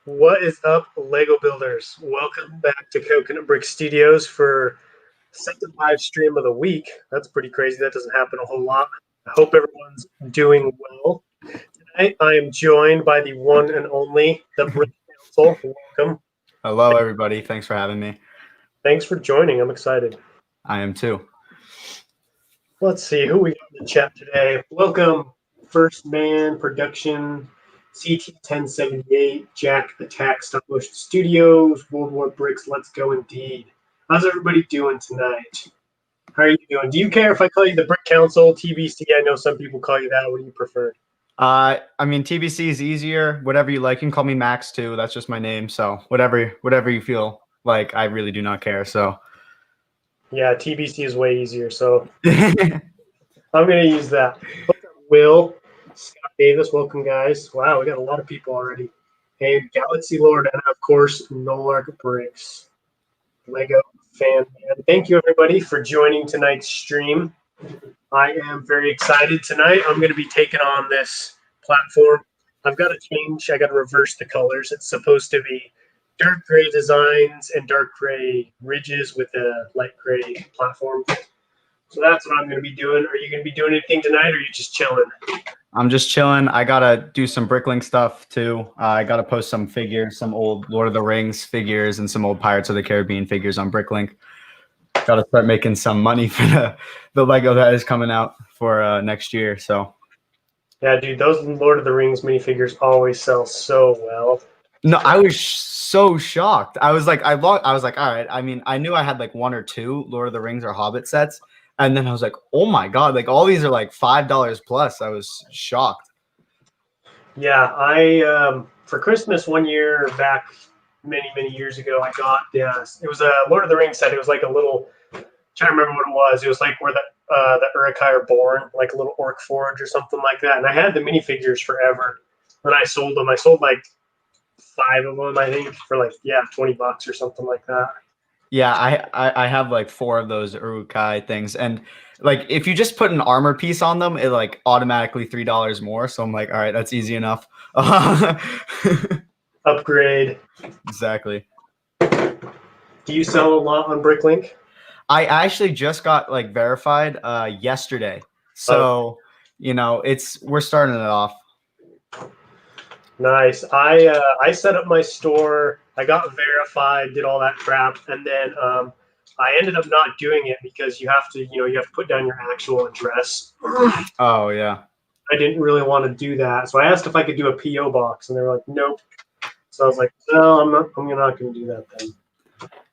What is up, Lego builders? Welcome back to Coconut Brick Studios for second live stream of the week. That's pretty crazy. That doesn't happen a whole lot. I hope everyone's doing well. Tonight, I am joined by the one and only, the Brick Council. Welcome. Hello, everybody. Thanks for having me. Thanks for joining. I'm excited. I am too. Let's see who we got in the chat today. Welcome, First Man Production, CT1078, Jack Attack Stop Motion Studios, World War Bricks, Let's Go Indeed. How's everybody doing tonight? How are you doing? Do you care if I call you the Brick Council, TBC? I know some people call you that. What do you prefer? I mean, TBC is easier. Whatever you like. You can call me Max too. That's just my name. So whatever you feel like. I really do not care. So Yeah, TBC is way easier, so I'm going to use that. Will, Scott Davis, welcome, guys. Wow, we got a lot of people already. And Galaxy Lord, and of course, Nolark Bricks, Lego fan. And thank you, everybody, for joining tonight's stream. I am very excited tonight. I'm going to be taking on this platform. I've got to change. I got to reverse the colors. It's supposed to be dark gray designs and dark gray ridges with a light gray platform. So that's what I'm going to be doing. Are you going to be doing anything tonight, or are you just chilling? I'm just chilling. I gotta do some Bricklink stuff too. I gotta post some figures, some old Lord of the Rings figures, and some old Pirates of the Caribbean figures on Bricklink. Gotta start making some money for the Lego that is coming out for next year. So Yeah, dude, those Lord of the Rings minifigures always sell so well. no, I was so shocked. I was like, I was like, all right. I mean, I knew I had like one or two Lord of the Rings or Hobbit sets, and then I was like, oh my god, like all these are like $5 plus. I was shocked. Yeah, I for Christmas one year back many years ago, I got it was a Lord of the Rings set. It was like a little, trying to remember what it was. It was like where the Uruk-hai are born, like a little orc forge or something like that. And I had the minifigures forever. When I sold them, I sold like 5 of them, I think, for like $20 or something like that. Yeah, I have like 4 of those Uruk-hai things, and like if you just put an armor piece on them, it like automatically $3 more. So I'm like, all right, that's easy enough. Upgrade. Exactly. Do you sell a lot on Bricklink? I actually just got like verified yesterday, so we're starting it off. Nice. I set up my store. I got verified, did all that crap, and then I ended up not doing it because you have to put down your actual address. Oh yeah. I didn't really want to do that, so I asked if I could do a PO box, and they were like, "Nope." So I was like, "No, I'm not. I'm not going to do that then."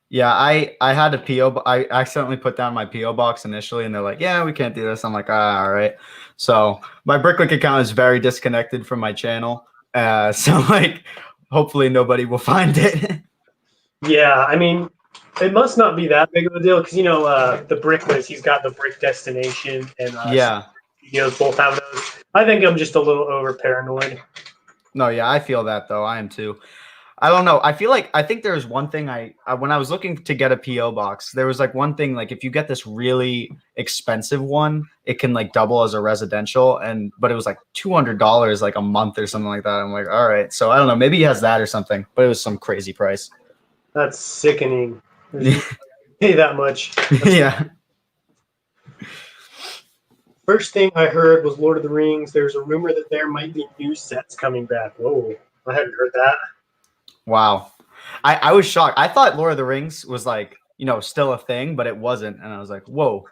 Yeah, I had a PO. I accidentally put down my PO box initially, and they're like, "Yeah, we can't do this." I'm like, "Ah, all right." So my Bricklink account is very disconnected from my channel. So like, hopefully nobody will find it. Yeah, I mean, it must not be that big of a deal because the Brickless, he's got the Brick Destination, and Yeah. both have those. I think I'm just a little over paranoid. No, yeah, I feel that though. I am too. I don't know. I think there's one thing when I was looking to get a PO box, there was like one thing, like if you get this really expensive one, it can like double as a residential, but it was like $200 like a month or something like that. I'm like, all right. So I don't know, maybe he has that or something, but it was some crazy price. That's sickening. Pay that much. Yeah. First thing I heard was Lord of the Rings. There's a rumor that there might be new sets coming back. Whoa, I hadn't heard that. Wow. I was shocked. I thought Lord of the Rings was like, still a thing, but it wasn't. And I was like, whoa.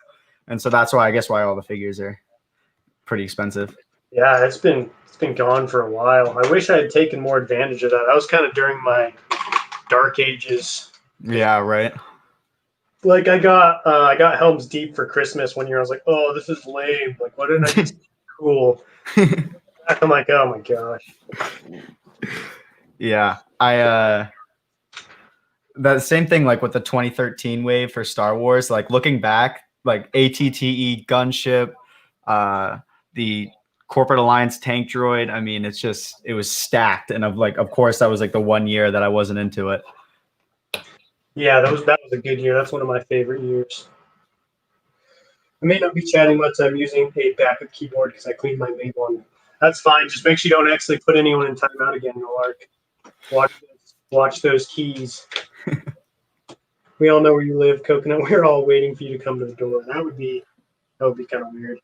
And so that's why all the figures are pretty expensive. Yeah, it's been gone for a while. I wish I had taken more advantage of that. That was kind of during my dark ages. Yeah, right. Like I got Helm's Deep for Christmas one year. I was like, oh, this is lame. Like, why didn't I just cool? I'm like, oh my gosh. Yeah, that same thing like with the 2013 wave for Star Wars. Like looking back, like ATTE gunship, the Corporate Alliance tank droid. I mean, it was stacked, and of course that was like the one year that I wasn't into it. Yeah, that was a good year. That's one of my favorite years. I may not be chatting much. I'm using a backup keyboard because I cleaned my main one. That's fine. Just make sure you don't actually put anyone in timeout again, no arc. Watch those keys. We all know where you live, Coconut. We're all waiting for you to come to the door. That would be kind of weird.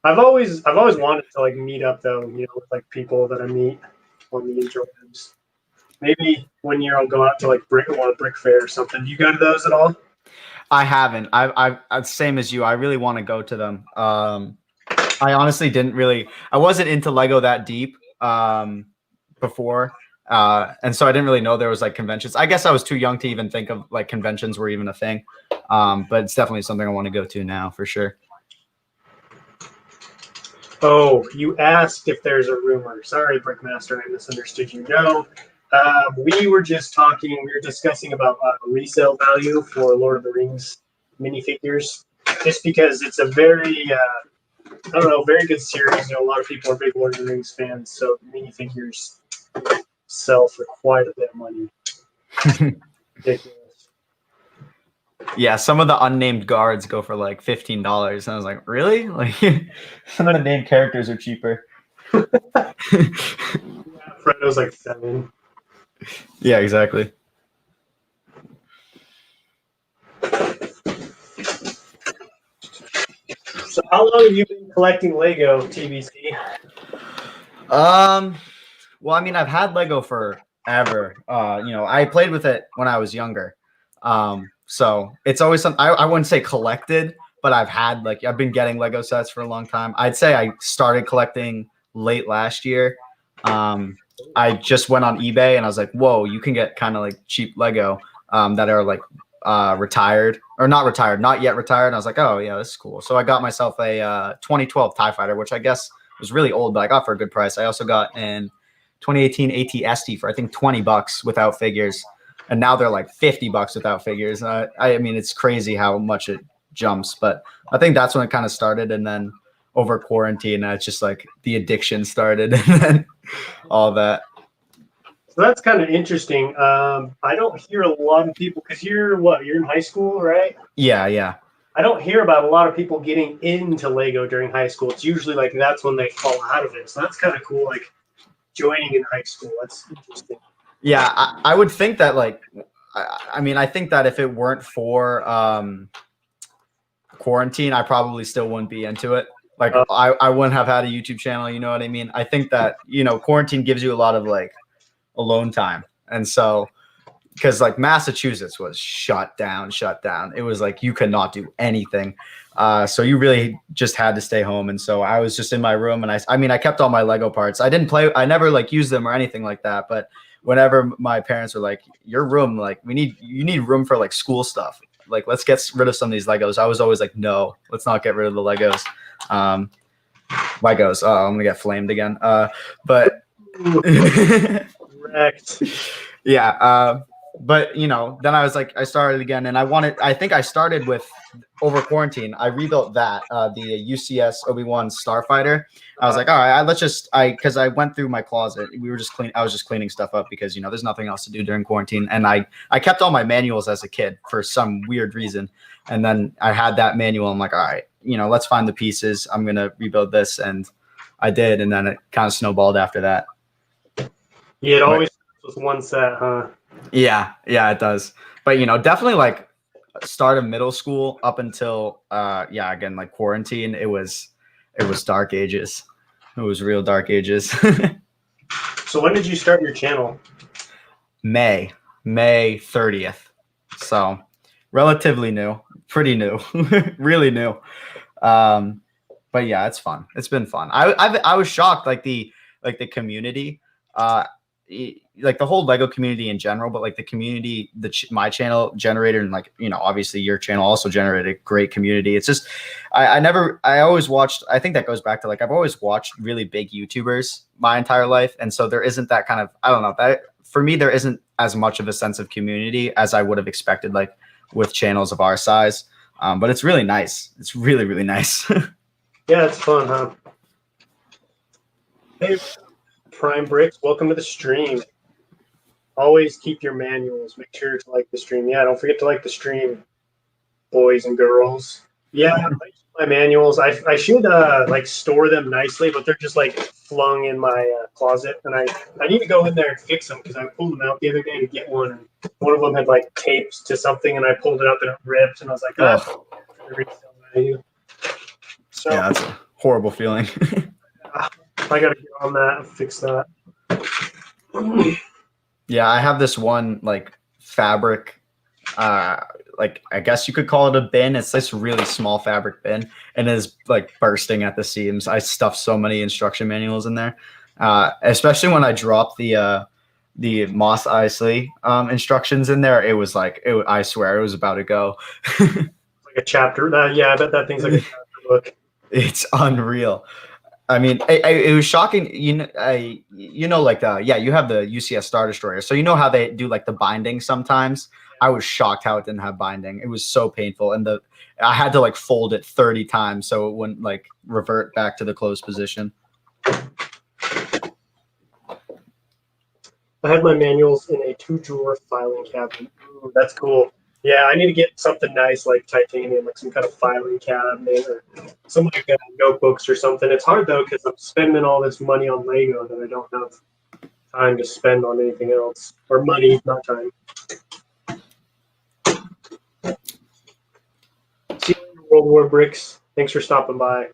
I've always wanted to like meet up though, with like people that I meet on the interwebs. Maybe one year I'll go out to like brick fair or something. Do you go to those at all? I haven't. I same as you. I really want to go to them. I honestly didn't really. I wasn't into Lego that deep before, and so I didn't really know there was like conventions. I guess I was too young to even think of like conventions were even a thing. But it's definitely something I want to go to now for sure. Oh, you asked if there's a rumor. Sorry, Brickmaster, I misunderstood you. No, we were just talking. We were discussing about resale value for Lord of the Rings minifigures, just because it's a very I don't know, very good series. A lot of people are big Lord of the Rings fans, so minifigures sell for quite a bit of money. Ridiculous. Yeah, some of the unnamed guards go for like $15, and I was like, really? Like, some of the named characters are cheaper. Yeah, Frodo's like 7. Yeah, exactly. So, how long have you been collecting Lego, TBC? Well, I mean, I've had Lego forever. I played with it when I was younger. So it's always something I wouldn't say collected, but I've been getting Lego sets for a long time. I'd say I started collecting late last year. I just went on eBay and I was like, whoa, you can get kind of like cheap Lego that are like retired or not retired, not yet retired. And I was like, oh yeah, this is cool. So I got myself a 2012 TIE Fighter, which I guess was really old, but I got for a good price. I also got an 2018 AT-ST for I think $20 without figures. And now they're like $50 without figures. I mean, it's crazy how much it jumps, but I think that's when it kind of started. And then over quarantine, it's just like the addiction started and then all that. So that's kind of interesting. I don't hear a lot of people because you're in high school, right? Yeah. I don't hear about a lot of people getting into Lego during high school. It's usually like that's when they fall out of it. So that's kind of cool. Like joining in high school. That's interesting. Yeah, I would think that like, I think that if it weren't for quarantine, I probably still wouldn't be into it. Like I wouldn't have had a YouTube channel. You know what I mean? I think that, quarantine gives you a lot of like alone time. And so, because like Massachusetts was shut down. It was like you could not do anything. So you really just had to stay home. And so I was just in my room and I kept all my Lego parts. I didn't play. I never like used them or anything like that. But whenever my parents were like, your room, like you need room for like school stuff. Like, let's get rid of some of these Legos. I was always like, no, let's not get rid of the Legos. Legos. Oh, I'm going to get flamed again. But correct. Yeah. But then I was like, I started again, and I think I started with over quarantine. I rebuilt that the UCS Obi-Wan Starfighter. I was like, all right, because I went through my closet. I was just cleaning stuff up because there's nothing else to do during quarantine, and I kept all my manuals as a kid for some weird reason, and then I had that manual. I'm like, all right, let's find the pieces. I'm gonna rebuild this, and I did, and then it kind of snowballed after that. Yeah, it always starts with one set, huh? Yeah, it does. But definitely like start of middle school up until again like quarantine, it was dark ages. It was real dark ages. So when did you start your channel? May 30th. So relatively new, pretty new, really new. But yeah, it's fun. It's been fun. I was shocked like the community like the whole Lego community in general, but like the community, my channel generated, and like, obviously your channel also generated a great community. It's just, I always watched, I think that goes back to like, I've always watched really big YouTubers my entire life. And so there isn't that kind of, I don't know, that for me, there isn't as much of a sense of community as I would have expected, like with channels of our size. But it's really nice. It's really, really nice. Yeah, it's fun, huh? Hey, Prime Bricks, welcome to the stream. Always keep your manuals. Make sure to like the stream. Yeah, don't forget to like the stream, boys and girls. Yeah, My manuals. I should like store them nicely, but they're just like flung in my closet, and I need to go in there and fix them because I pulled them out the other day to get one, and one of them had like taped to something, and I pulled it up and it ripped, and I was like, Oh, resale value. So yeah, that's a horrible feeling. I gotta get on that and fix that. Yeah, I have this one like fabric, like I guess you could call it a bin. It's this really small fabric bin, and it is like bursting at the seams. I stuffed so many instruction manuals in there, especially when I dropped the Moss Isley instructions in there. It was like I swear it was about to go. Like a chapter. Yeah, I bet that thing's like a chapter book. It's unreal. I mean, it was shocking. Like you have the UCS Star Destroyer, so you know how they do like the binding sometimes. I was shocked how it didn't have binding. It was so painful, and I had to like fold it 30 times so it wouldn't like revert back to the closed position. I had my manuals in a 2-drawer filing cabinet. Ooh, that's cool. Yeah, I need to get something nice like titanium, like some kind of filing cabinet or some like notebooks or something. It's hard though because I'm spending all this money on Lego that I don't have time to spend on anything else, or money, not time. See you later, World War Bricks. Thanks for stopping by.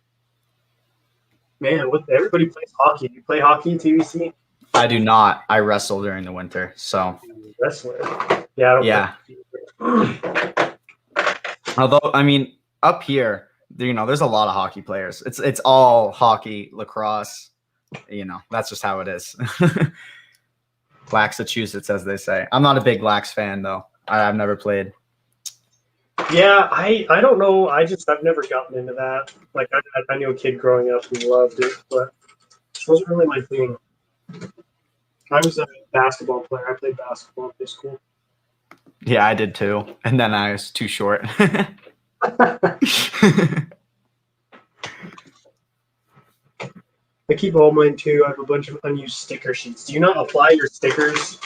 Man, everybody plays hockey. You play hockey, TVC? I do not. I wrestle during the winter, so Wrestler. Yeah, I don't yeah. Although, I mean, up here, there's a lot of hockey players. It's all hockey, lacrosse. That's just how it is. Laxachusetts, as they say. I'm not a big Lax fan, though. I've never played. Yeah, I don't know. I've never gotten into that. Like, I knew a kid growing up who loved it, but it wasn't really my thing. I was a basketball player. I played basketball in high school. Yeah, I did too. And then I was too short. I keep all mine too. I have a bunch of unused sticker sheets. Do you not apply your stickers,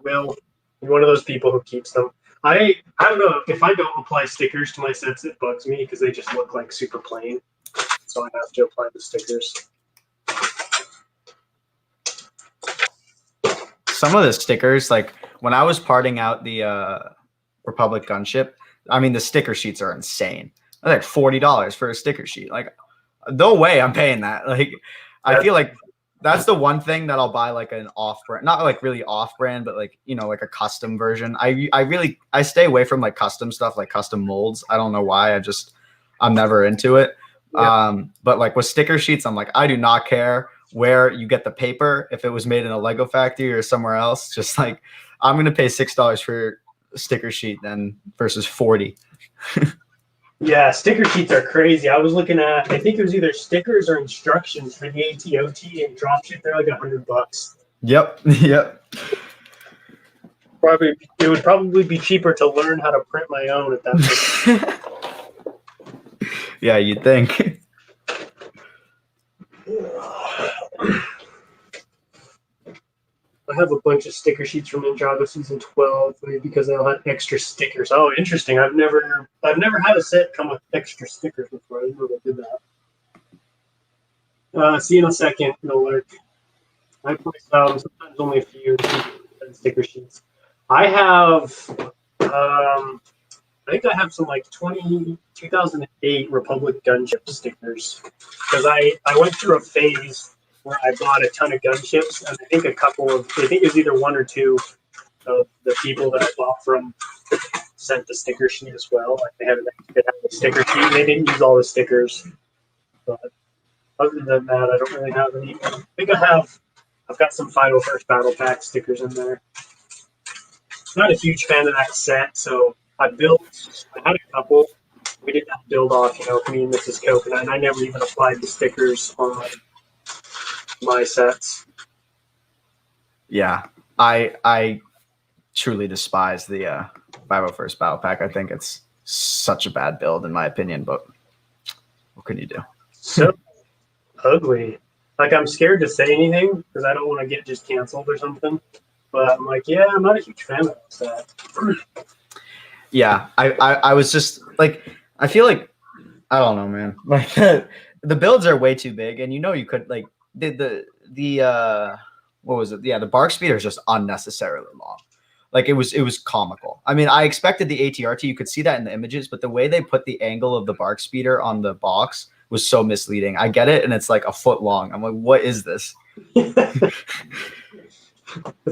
Will? You're one of those people who keeps them. I don't know. If I don't apply stickers to my sets, it bugs me because they just look like super plain. So I have to apply the stickers. Some of the stickers, like when I was parting out the Republic gunship, I mean, the sticker sheets are insane. They're like $40 for a sticker sheet. Like, no way I'm paying that. Like, I feel like that's the one thing that I'll buy like an off-brand, not like really off-brand, but like, like a custom version. I stay away from like custom stuff, like custom molds. I don't know why. I'm never into it. Yeah. But like with sticker sheets, I'm like, I do not care where you get the paper. If it was made in a Lego factory or somewhere else, just like, I'm going to pay $6 for a sticker sheet then versus 40. Yeah, sticker sheets are crazy. I was looking at, I think it was either stickers or instructions for the ATOT and dropship. They're like $100. Yep. It would probably be cheaper to learn how to print my own at that point. Yeah, you'd think. I have a bunch of sticker sheets from Ninjago season 12 because they all had extra stickers. Oh, interesting. I've never had a set come with extra stickers before. I didn't know they did that. See you in a second. No lurk. I play some, sometimes only a few sticker sheets. I have, I think I have some like 2008 Republic gunship stickers because I went through a phase where I bought a ton of gunships, and I think it was either one or two of the people that I bought from sent the sticker sheet as well. Like they had a sticker sheet. They didn't use all the stickers, but other than that, I don't really have any. I think I've got some Final First Battle Pack stickers in there. Not a huge fan of that set, so I had a couple. We did not build off, me and Mrs. Coconut, and I never even applied the stickers on my sets. Yeah, I truly despise the 501st Battle Pack. I think it's such a bad build in my opinion, but what can you do? So ugly. Like I'm scared to say anything because I don't want to get just canceled or something. But I'm like, yeah, I'm not a huge fan of that. Yeah, I was just like, I feel like I don't know, man. Like the builds are way too big, and you could like the what was it? Yeah, the bark speeder is just unnecessarily long. Like it was comical. I mean, I expected the ATRT. You could see that in the images, but the way they put the angle of the bark speeder on the box was so misleading. I get it, and it's like a foot long. I'm like, what is this? It's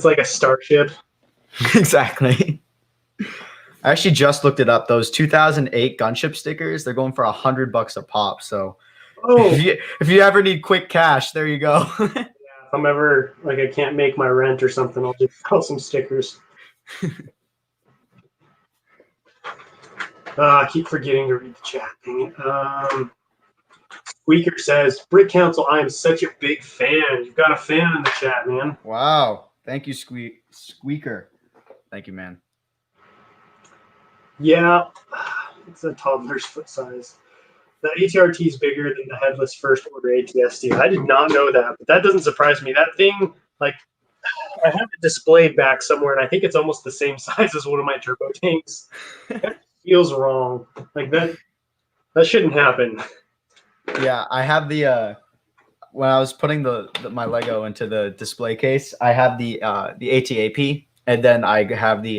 like a starship. Exactly. I actually just looked it up. Those 2008 gunship stickers, they're going for $100 a pop. So Oh, if you ever need quick cash, there you go. if I'm ever like I can't make my rent or something, I'll just sell some stickers. I keep forgetting to read the chat. Dang it. Squeaker says, Brick Council, I am such a big fan. You've got a fan in the chat, man. Wow. Thank you, Squeaker. Thank you, man. Yeah, it's a toddler's foot size. The ATRT is bigger than the headless first order ATSD. I did not know that, but that doesn't surprise me. That thing, like, I have it displayed back somewhere, and I think it's almost the same size as one of my turbo tanks. That feels wrong. Like that shouldn't happen. Yeah, I have the when I was putting my Lego into the display case, I have the ATAP, and then I have the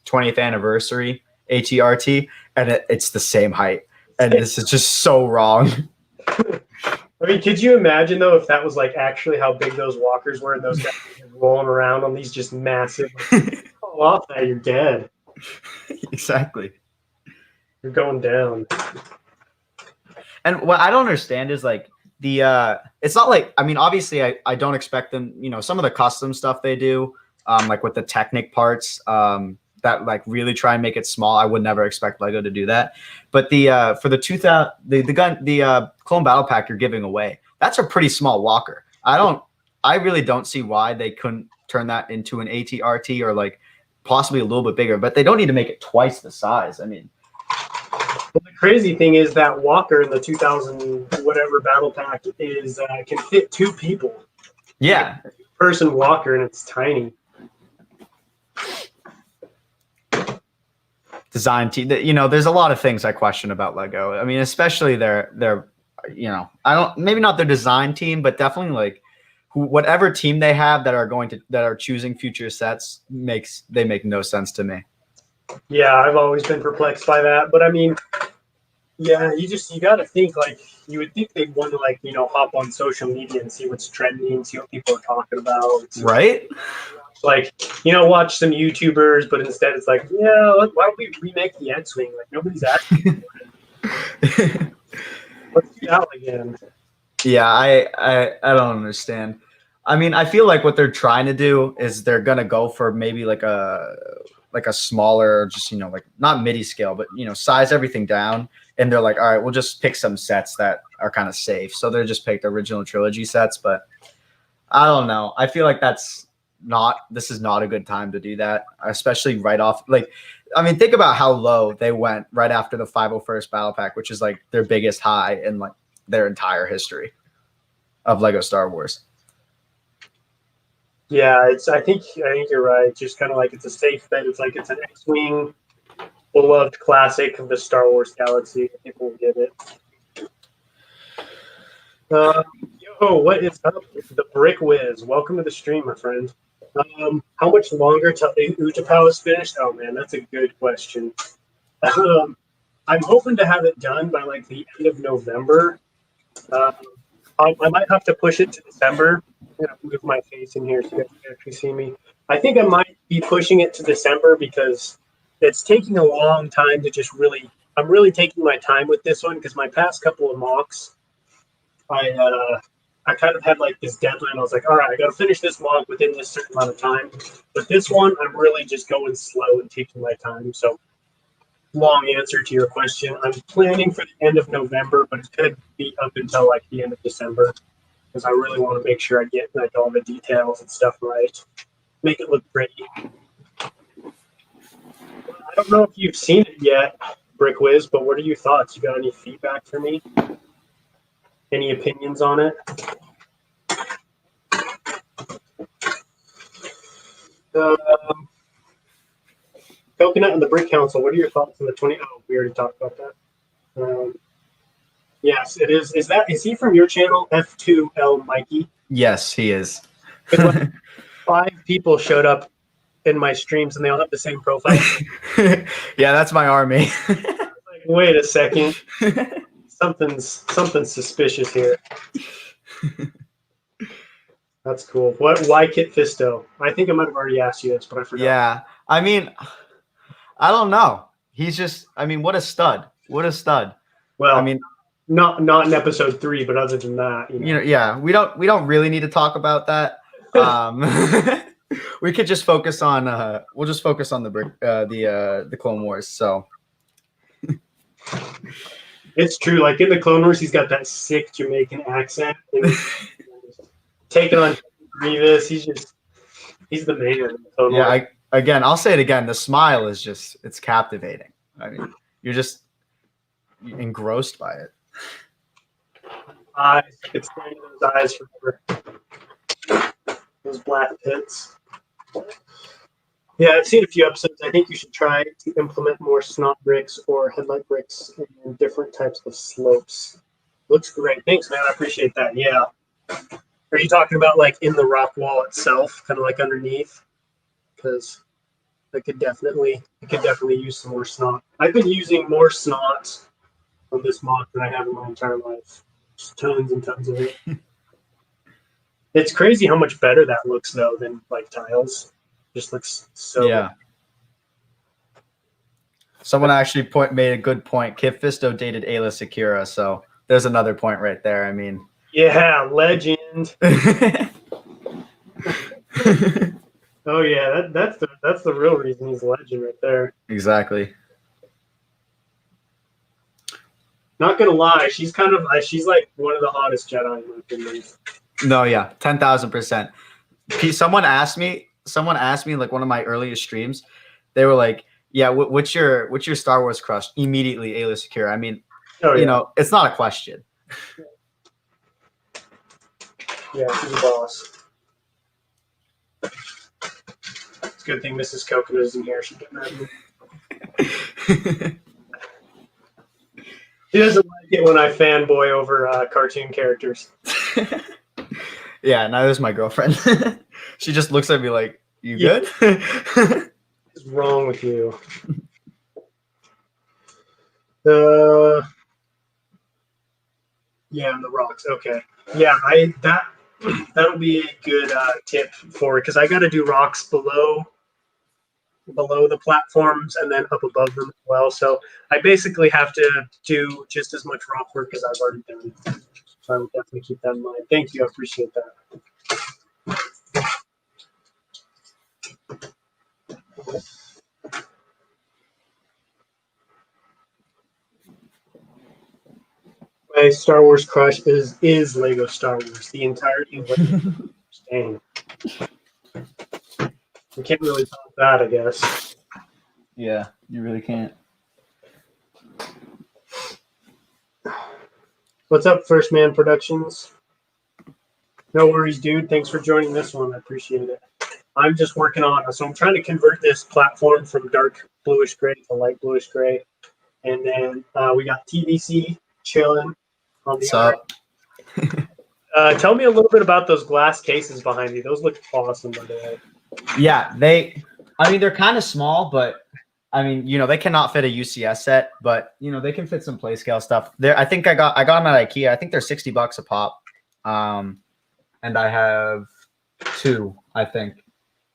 20th anniversary ATRT, and it's the same height. And this is just so wrong. I mean, could you imagine though if that was like actually how big those walkers were, and those guys were rolling around on these just massive? Fall off that, you're dead. Exactly. You're going down. And what I don't understand is like it's not like, I mean, obviously I don't expect them, some of the custom stuff they do, like with the Technic parts, that like really try and make it small. I would never expect Lego to do that. But the for the 2000 the Clone Battle Pack you're giving away, that's a pretty small walker. I really don't see why they couldn't turn that into an ATRT or like possibly a little bit bigger, but they don't need to make it twice the size. I mean, well, the crazy thing is that walker in the 2000 whatever battle pack is can fit two people. yeah. Person walker, and it's tiny. Design team, there's a lot of things I question about Lego. I mean, especially their I don't, maybe not their design team, but definitely like whatever team they have that are choosing future sets they make no sense to me. Yeah, I've always been perplexed by that, but I mean, yeah, you got to think like you would think they'd want to like hop on social media and see what's trending, see what people are talking about, right? Like watch some YouTubers, but instead it's like, yeah, why don't we remake the X-wing? Like nobody's asking. Let's do that again. Yeah, I don't understand. I mean, I feel like what they're trying to do is they're gonna go for maybe like a smaller, just like not MIDI scale, but size everything down. And they're like, all right, we'll just pick some sets that are kind of safe. So they're just picked original trilogy sets, but I don't know. I feel like this is not a good time to do that, especially right off. Like, I mean, think about how low they went right after the 501st Battle Pack, which is like their biggest high in like their entire history of Lego Star Wars. Yeah, I think you're right. Just kind of like it's a safe bet. It's like it's an X-wing, beloved classic of the Star Wars galaxy. I think we'll get it. Yo, what is up? The Brick Whiz. Welcome to the stream, my friend. How much longer till Utapau is finished? Oh man, that's a good question. I'm hoping to have it done by like the end of November. I might have to push it to December. I'm gonna move my face in here so you guys can actually see me. I think I might be pushing it to December because it's taking a long time to just really. I'm really taking my time with this one because my past couple of mocks, I kind of had like this deadline. I was like, all right, I got to finish this mock within this certain amount of time. But this one, I'm really just going slow and taking my time. So, long answer to your question. I'm planning for the end of November, but it could be up until like the end of December because I really want to make sure I get like all the details and stuff right, make it look pretty. I don't know if you've seen it yet, Brick Whiz, but what are your thoughts? You got any feedback for me? Any opinions on it? Coconut and the Brick Council, what are your thoughts on the 20? Oh, we already talked about that. Yes, it is. Is he from your channel, F2L Mikey? Yes, he is. Because like 5 people showed up in my streams and they all have the same profile. Yeah, that's my army. Like, wait a second, something's suspicious here. That's cool. What? Why Kit Fisto? I think I might have already asked you this, but I forgot. Yeah, I mean, I don't know. He's just, I mean, what a stud. What a stud. Well, I mean, not in episode 3, but other than that, you know, yeah, we don't really need to talk about that. We could just focus on we'll just focus on the Clone Wars. So it's true. Like in the Clone Wars, he's got that sick Jamaican accent. And taking on Grievous, he's the man in the Clone Wars. Again, I'll say it again. The smile is just, it's captivating. I mean, you're just engrossed by it. Eyes, I could stare into those eyes forever. Those black pits. Yeah, I've seen a few episodes. I think you should try to implement more snot bricks or headlight bricks in different types of slopes. Looks great. Thanks, man. I appreciate that. Yeah. Are you talking about like in the rock wall itself, kind of like underneath? Because I could definitely use some more snot. I've been using more snot on this mod than I have in my entire life. Just tons and tons of it. It's crazy how much better that looks though than like tiles. Just looks so Yeah. Good. Someone actually made a good point. Kit Fisto dated Ayla Secura, so there's another point right there. I mean, yeah, legend. Oh yeah, that's the real reason he's a legend right there. Exactly. Not gonna lie, she's like one of the hottest Jedi in my opinion. No, yeah, 10,000%. Someone asked me like one of my earliest streams. They were like, "Yeah, what's your Star Wars crush?" Immediately, Ayla Secura. I mean, you know, it's not a question. Yeah, she's a boss. It's a good thing Mrs. Coconut isn't here. She'd get mad at me. She doesn't like it when I fanboy over cartoon characters. Yeah, neither's my girlfriend. She just looks at me like, "You good?" What's wrong with you? Yeah, and the rocks. Okay. Yeah, that'll be a good tip for it because I got to do rocks below the platforms and then up above them as well. So I basically have to do just as much rock work as I've already done. So I will definitely keep that in mind. Thank you. I appreciate that. My Star Wars crush is Lego Star Wars. The entirety of Lego. Dang. You can't really top that, I guess. Yeah, you really can't. What's up, First Man Productions? No worries, dude. Thanks for joining this one. I appreciate it. I'm just working on, so I'm trying to convert this platform from dark bluish gray to light bluish gray. And then we got TVC chilling on the other. Tell me a little bit about those glass cases behind you. Those look awesome, by the way. Yeah, they're kind of small, but I mean, you know, they cannot fit a UCS set, but you know, they can fit some play scale stuff. I think I got them at IKEA. I think they're $60 a pop. And I have 2, I think.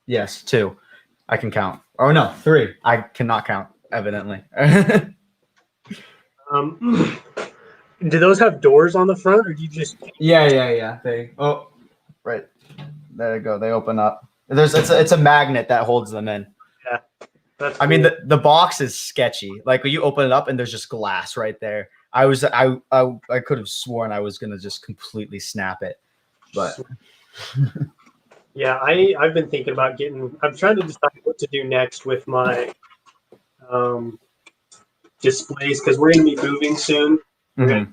Yes, 2. I can count. Oh no, 3. I cannot count, evidently. Do those have doors on the front, or do you just? Yeah. Right there you go. They open up. It's a magnet that holds them in. Yeah, that's. I mean, the box is sketchy. Like when you open it up and there's just glass right there. I could have sworn I was gonna just completely snap it, but. Yeah, I've been thinking about I'm trying to decide what to do next with my displays because we're going to be moving soon. Mm-hmm.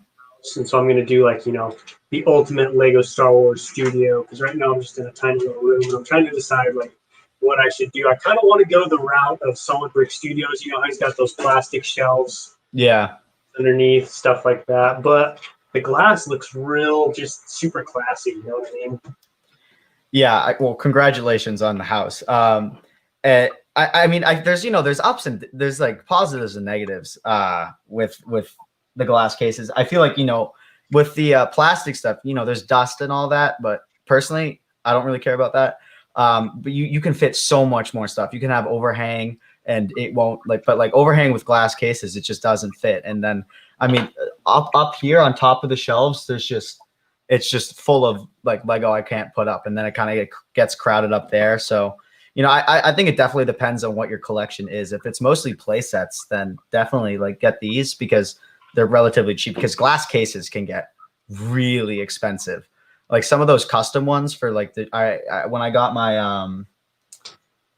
And so I'm going to do like, you know, the ultimate Lego Star Wars studio because right now I'm just in a tiny little room and I'm trying to decide like what I should do. I kind of want to go the route of Solid Brick Studios. You know how he's got those plastic shelves. Yeah. underneath, stuff like that. But the glass looks real, just super classy. You know what I mean? Yeah. Well, congratulations on the house. I mean, there's there's ups and there's like positives and negatives with the glass cases. I feel like with the plastic stuff, there's dust and all that. But personally, I don't really care about that. But you can fit so much more stuff. You can have overhang, and it won't but overhang with glass cases, it just doesn't fit. And then I mean, up here on top of the shelves, it's just full of like Lego I can't put up, and then it kind of gets crowded up there. So I think it definitely depends on what your collection is. If it's mostly play sets, then definitely get these because they're relatively cheap, because glass cases can get really expensive. Like some of those custom ones for when I got my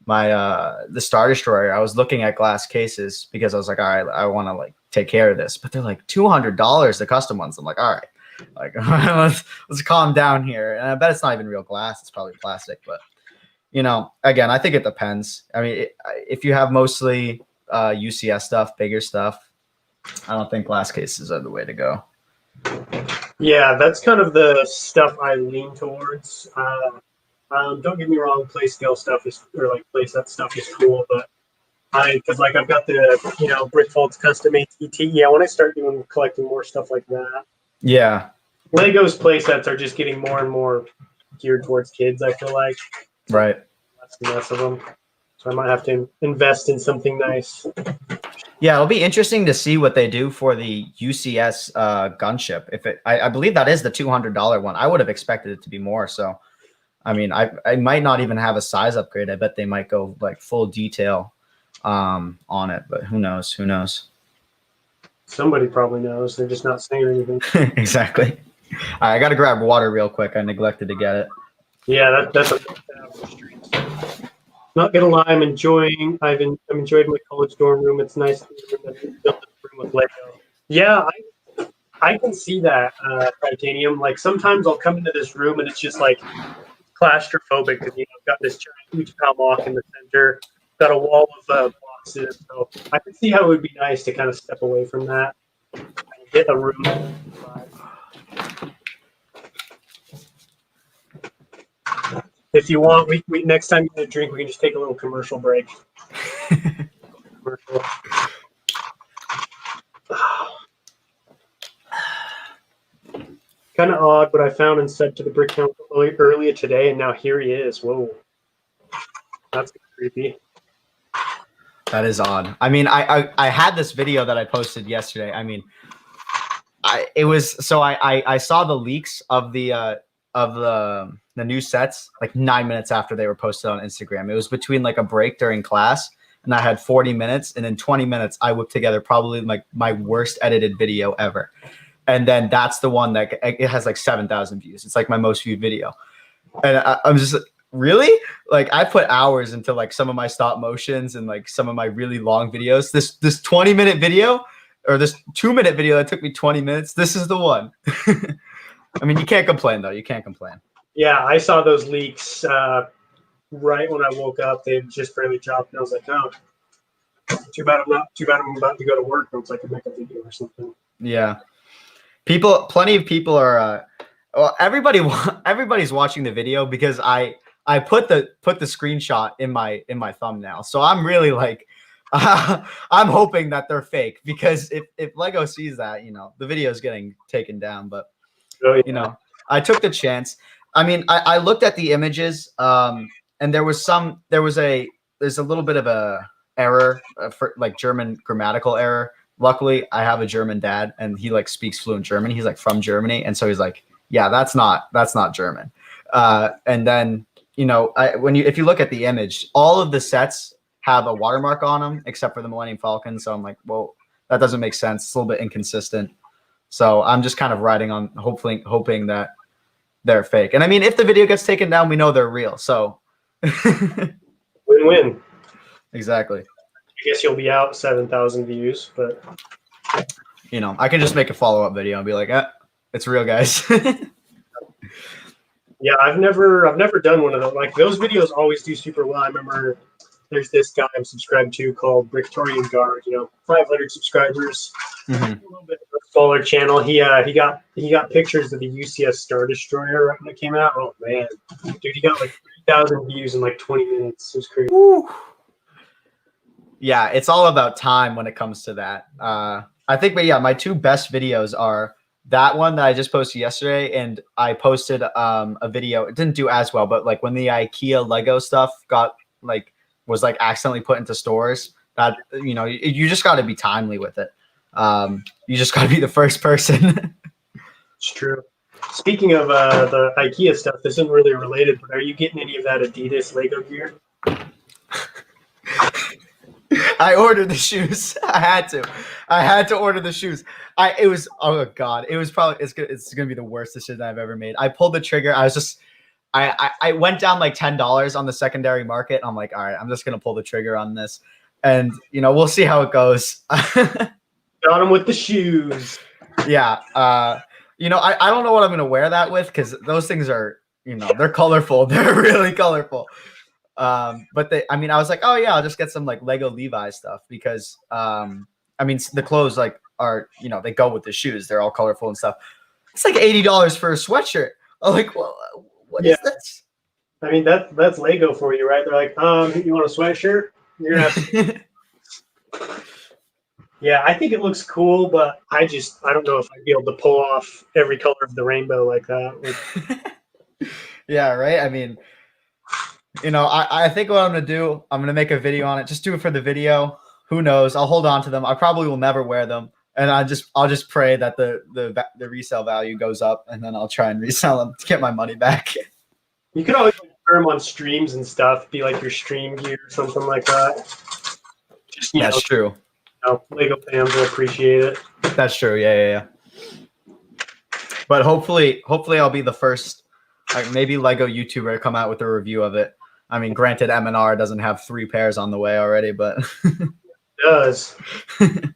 the Star Destroyer, I was looking at glass cases because I was like, all right, I want to take care of this, but they're like $200, the custom ones. I'm like, all right, let's calm down here. And I bet it's not even real glass; it's probably plastic. But again, I think it depends. I mean, if you have mostly UCS stuff, bigger stuff, I don't think glass cases are the way to go. Yeah, that's kind of the stuff I lean towards. Don't get me wrong, play scale stuff play set stuff is cool, but because I've got the Brick Vaults custom ATT. Yeah, when I start collecting more stuff like that. Yeah. Legos play sets are just getting more and more geared towards kids, I feel like. Right. Less and less of them. So I might have to invest in something nice. Yeah, it'll be interesting to see what they do for the UCS gunship. I believe that is the $200 one. I would have expected it to be more. So, I mean, I might not even have a size upgrade. I bet they might go full detail on it, but who knows? Who knows? Somebody probably knows. They're just not saying anything. Exactly. All right, I got to grab water real quick. I neglected to get it. Yeah, that's a not gonna lie, I'm enjoyed my college dorm room. It's nice to build this room with Lego. Yeah, I can see that, Titanium. Like sometimes I'll come into this room and it's just claustrophobic because I've got this giant Utapau lock in the center, got a wall of boxes. So I can see how it would be nice to kind of step away from that and get a room. If you want, we next time you get a drink, we can just take a little commercial break. Commercial. Kind of odd, but I found and said to the Brick Council earlier today, and now here he is. Whoa, that's creepy. That is odd. I mean, I had this video that I posted yesterday. I mean, I saw the leaks of the new sets 9 minutes after they were posted on Instagram. It was between a break during class, and I had 40 minutes, and in 20 minutes I whipped together probably my worst edited video ever. And then that's the one that it has 7,000 views. It's my most viewed video. And I'm just really I put hours into some of my stop motions and some of my really long videos. This 20-minute video or this 2-minute video that took me 20 minutes. This is the one. I mean, you can't complain though. You can't complain. Yeah, I saw those leaks right when I woke up. They just barely dropped, and I was like, "Oh, too bad I'm about to go to work." I was like, "I make a video or something." Yeah, plenty of people are. Well, everybody's watching the video because I put the screenshot in my thumbnail. So I'm really I'm hoping that they're fake, because if Lego sees that, the video is getting taken down. But I took the chance. I mean, I looked at the images, and there's a little bit of a error for German grammatical error. Luckily, I have a German dad, and he speaks fluent German. He's from Germany, and so he's yeah, that's not German. And then if you look at the image, all of the sets have a watermark on them except for the Millennium Falcon. So I'm like, well, that doesn't make sense. It's a little bit inconsistent. So I'm just kind of riding on hoping that they're fake. And I mean, if the video gets taken down, we know they're real. So win-win. Exactly. I guess you'll be out 7,000 views, but I can just make a follow-up video and be like, it's real, guys. Yeah, I've never done one of those. Those videos always do super well. I remember there's this guy I'm subscribed to called Victorian Guard. 500 subscribers. Mhm. A little bit of a smaller channel. He got pictures of the UCS Star Destroyer right when it came out. Oh man, dude, he got like 3,000 views in like 20 minutes. It was crazy. Woo. Yeah, it's all about time when it comes to that. I think, but yeah, my two best videos are that one that I just posted yesterday, and I posted a video. It didn't do as well, but like when the IKEA Lego stuff was accidentally put into stores, that you just got to be timely with it. You just got to be the first person. It's true. Speaking of the IKEA stuff, this isn't really related, but are you getting any of that Adidas Lego gear? I ordered the shoes. I had to order the shoes. It was probably it's gonna be the worst decision I've ever made. I pulled the trigger. I went down like $10 on the secondary market. I'm like, all right, I'm just gonna pull the trigger on this, and we'll see how it goes. Got him with the shoes. Yeah. I don't know what I'm gonna wear that with, because those things are they're colorful. They're really colorful. But I was like, oh yeah, I'll just get some like Lego Levi's stuff, because the clothes like are they go with the shoes. They're all colorful and stuff. It's like $80 for a sweatshirt. I'm like, well, what is this? That's Lego for you, right? They're like, you want a sweatshirt? You're gonna have to. Yeah, I think it looks cool, but I don't know if I'd be able to pull off every color of the rainbow like that. Yeah, right. I think what I'm gonna do, I'm gonna make a video on it. Just do it for the video. Who knows? I'll hold on to them. I probably will never wear them, and I'll just pray that the resale value goes up, and then I'll try and resell them to get my money back. You could always wear them on streams and stuff. Be like your stream gear or something like that. That's true. Lego fans will appreciate it. That's true. Yeah. But hopefully I'll be the first, like maybe Lego YouTuber to come out with a review of it. Granted, M&R doesn't have 3 pairs on the way already, but it does. As a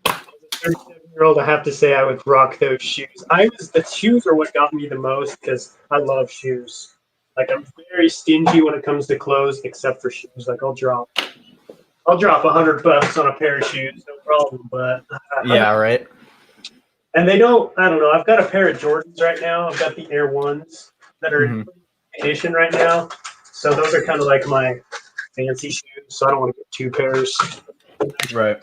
37-year-old, I have to say I would rock those shoes. The shoes are what got me the most, because I love shoes. Like, I'm very stingy when it comes to clothes, except for shoes. Like, I'll drop $100 on a pair of shoes, no problem. But yeah, right. And I don't know. I've got a pair of Jordans right now. I've got the Air Ones that are in edition right now. So those are kind of like my fancy shoes. So I don't want to get 2 pairs. Right.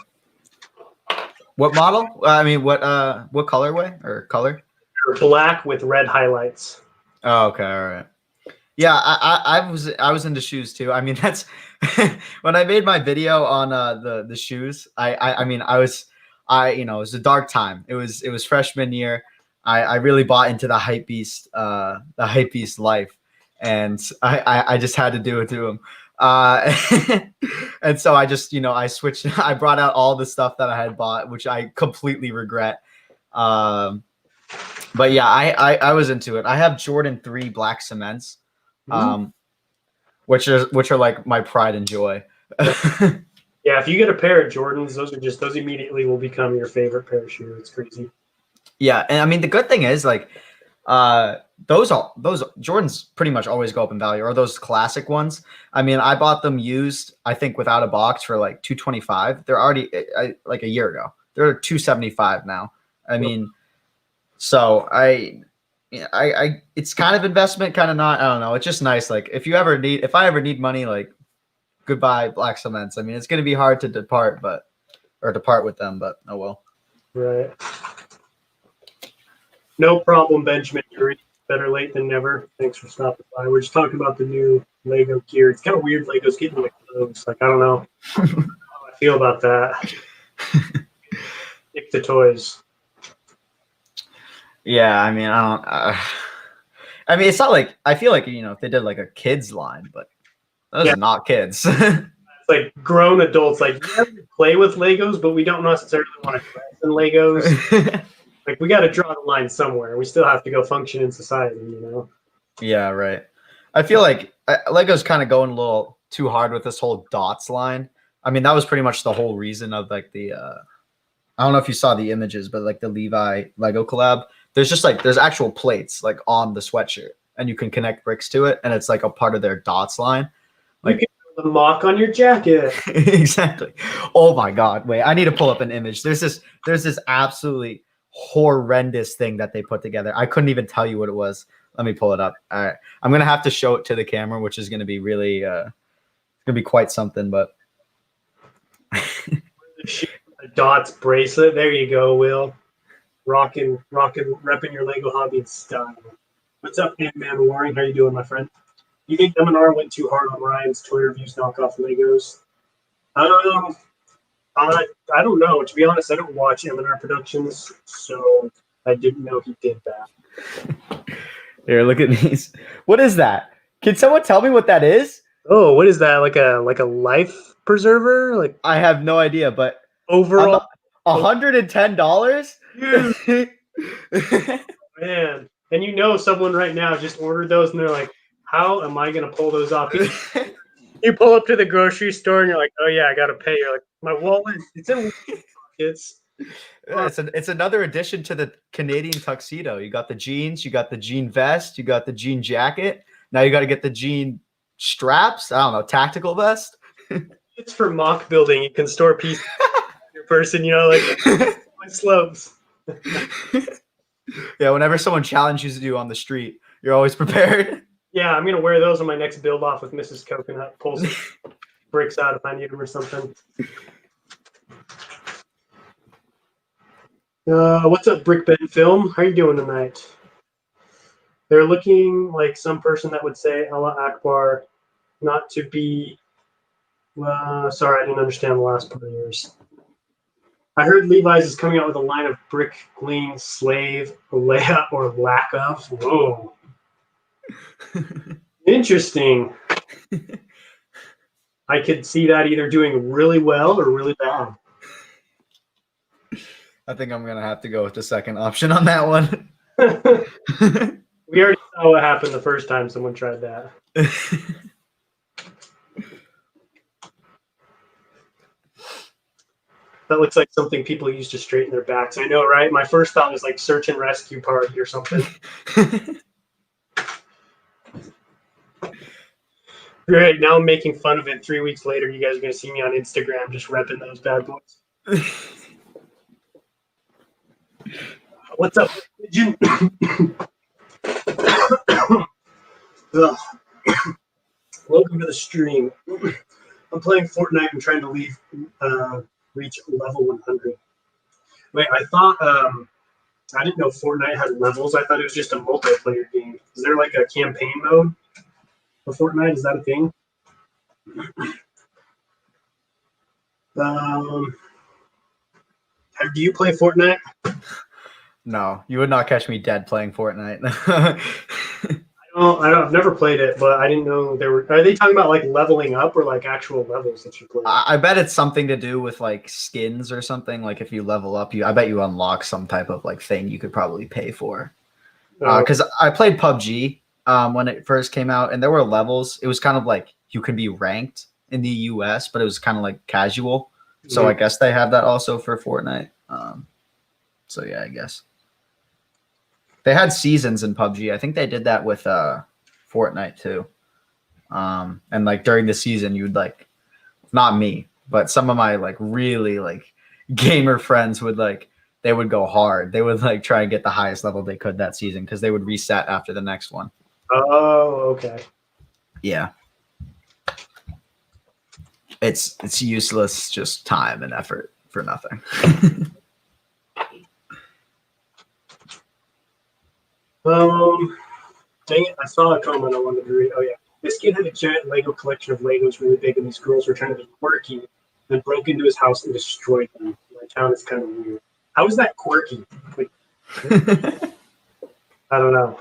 What model? What colorway or color? They're black with red highlights. Oh, okay, all right. Yeah, I was into shoes too. That's when I made my video on the shoes. It was a dark time. It was freshman year. I really bought into the hype beast life, and I just had to do it to him. And so I just I switched. I brought out all the stuff that I had bought, which I completely regret. But yeah, I was into it. I have Jordan 3 black cements, which are like my pride and joy. Yeah, if you get a pair of Jordans, those immediately will become your favorite pair of shoes. It's crazy. Yeah, and the good thing is like those Jordans pretty much always go up in value, or those classic ones. I bought them used, I think without a box, for like $225. They're already like a year ago. They're $275 now. So I it's kind of investment, kind of not. I don't know. It's just nice. Like if I ever need money, like goodbye black cements. It's going to be hard to depart with them, but oh well. Right. No problem, Benjamin. You're better late than never. Thanks for stopping by. We're just talking about the new Lego gear. It's kind of weird Lego's getting like clothes. Like, I don't know how I feel about that. Stick to toys. Yeah, I don't. It's not like, I feel like if they did like a kids line, but those are not kids. It's like grown adults. Like, yeah, we play with Legos, but we don't necessarily want to dress in Legos. Like, we got to draw the line somewhere. We still have to go function in society, Yeah, right. I feel like Lego's kind of going a little too hard with this whole dots line. That was pretty much the whole reason of like the I don't know if you saw the images, but like the Levi Lego collab, there's actual plates like on the sweatshirt, and you can connect bricks to it, and it's like a part of their dots line. You can put the mock on your jacket. Exactly. Oh my God. Wait, I need to pull up an image. There's this absolutely horrendous thing that they put together. I couldn't even tell you what it was. Let me pull it up. All right. I'm going to have to show it to the camera, which is going to be really, it's going to be quite something, but. A Dots bracelet. There you go, Will. Rocking, repping your Lego hobby in style. What's up, Ant-Man Warring? How you doing, my friend? You think M&R went too hard on Ryan's toy reviews knockoff Legos? I don't know. To be honest, I don't watch M&R Productions, so I didn't know he did that. Here, look at these. What is that? Can someone tell me what that is? Oh, what is that? Like a life preserver? Like I have no idea, but overall, $110? Man. And you know someone right now just ordered those and they're like, how am I going to pull those off? You pull up to the grocery store and you're like, oh yeah, I got to pay. You're like, my wallet, it's in pockets. Yeah, it's another addition to the Canadian tuxedo. You got the jeans, you got the jean vest, you got the jean jacket. Now you got to get the jean straps. I don't know, tactical vest. It's for mock building. You can store pieces in your person, like my slopes. Yeah, whenever someone challenges you on the street, you're always prepared. Yeah, I'm gonna wear those on my next build off with Mrs. Coconut. Pull some bricks out if I need them or something. What's up, Brick Ben Film? How you doing tonight? They're looking like some person that would say Allah Akbar, not to be. Sorry, I didn't understand the last part of yours. I heard Levi's is coming out with a line of brick glean slave, Leia, or lack of. Whoa. Interesting. I could see that either doing really well or really bad. I think I'm going to have to go with the second option on that one. We already saw what happened the first time someone tried that. That looks like something people use to straighten their backs. I know, right? My first thought was like search and rescue party or something. Right, now I'm making fun of it. 3 weeks later, you guys are going to see me on Instagram just repping those bad boys. What's up, Pigeon? Welcome to the stream. I'm playing Fortnite and trying to reach level 100. Wait, I thought I didn't know Fortnite had levels. I thought it was just a multiplayer game. Is there like a campaign mode for Fortnite? Is that a thing? Do you play Fortnite? No, you would not catch me dead playing Fortnite. I've never played it, but I didn't know there were. Are they talking about like leveling up or like actual levels that you play? I bet it's something to do with like skins or something. Like if you level up, I bet you unlock some type of like thing you could probably pay for. Because I played PUBG when it first came out, and there were levels. It was kind of like you could be ranked in the US, but it was kind of like casual. So I guess they have that also for Fortnite. So yeah, I guess. They had seasons in PUBG. I think they did that with Fortnite too. And like during the season, you'd like, not me, but some of my like really like gamer friends would like, they would go hard. They would like try and get the highest level they could that season because they would reset after the next one. Oh, okay. Yeah. It's useless, just time and effort for nothing. Dang it, I saw a comment I wanted to read. Oh yeah. This kid had a giant Lego collection of Legos really big, and these girls were trying to be quirky, then broke into his house and destroyed them. My town is kind of weird. How is that quirky? Like, I don't know.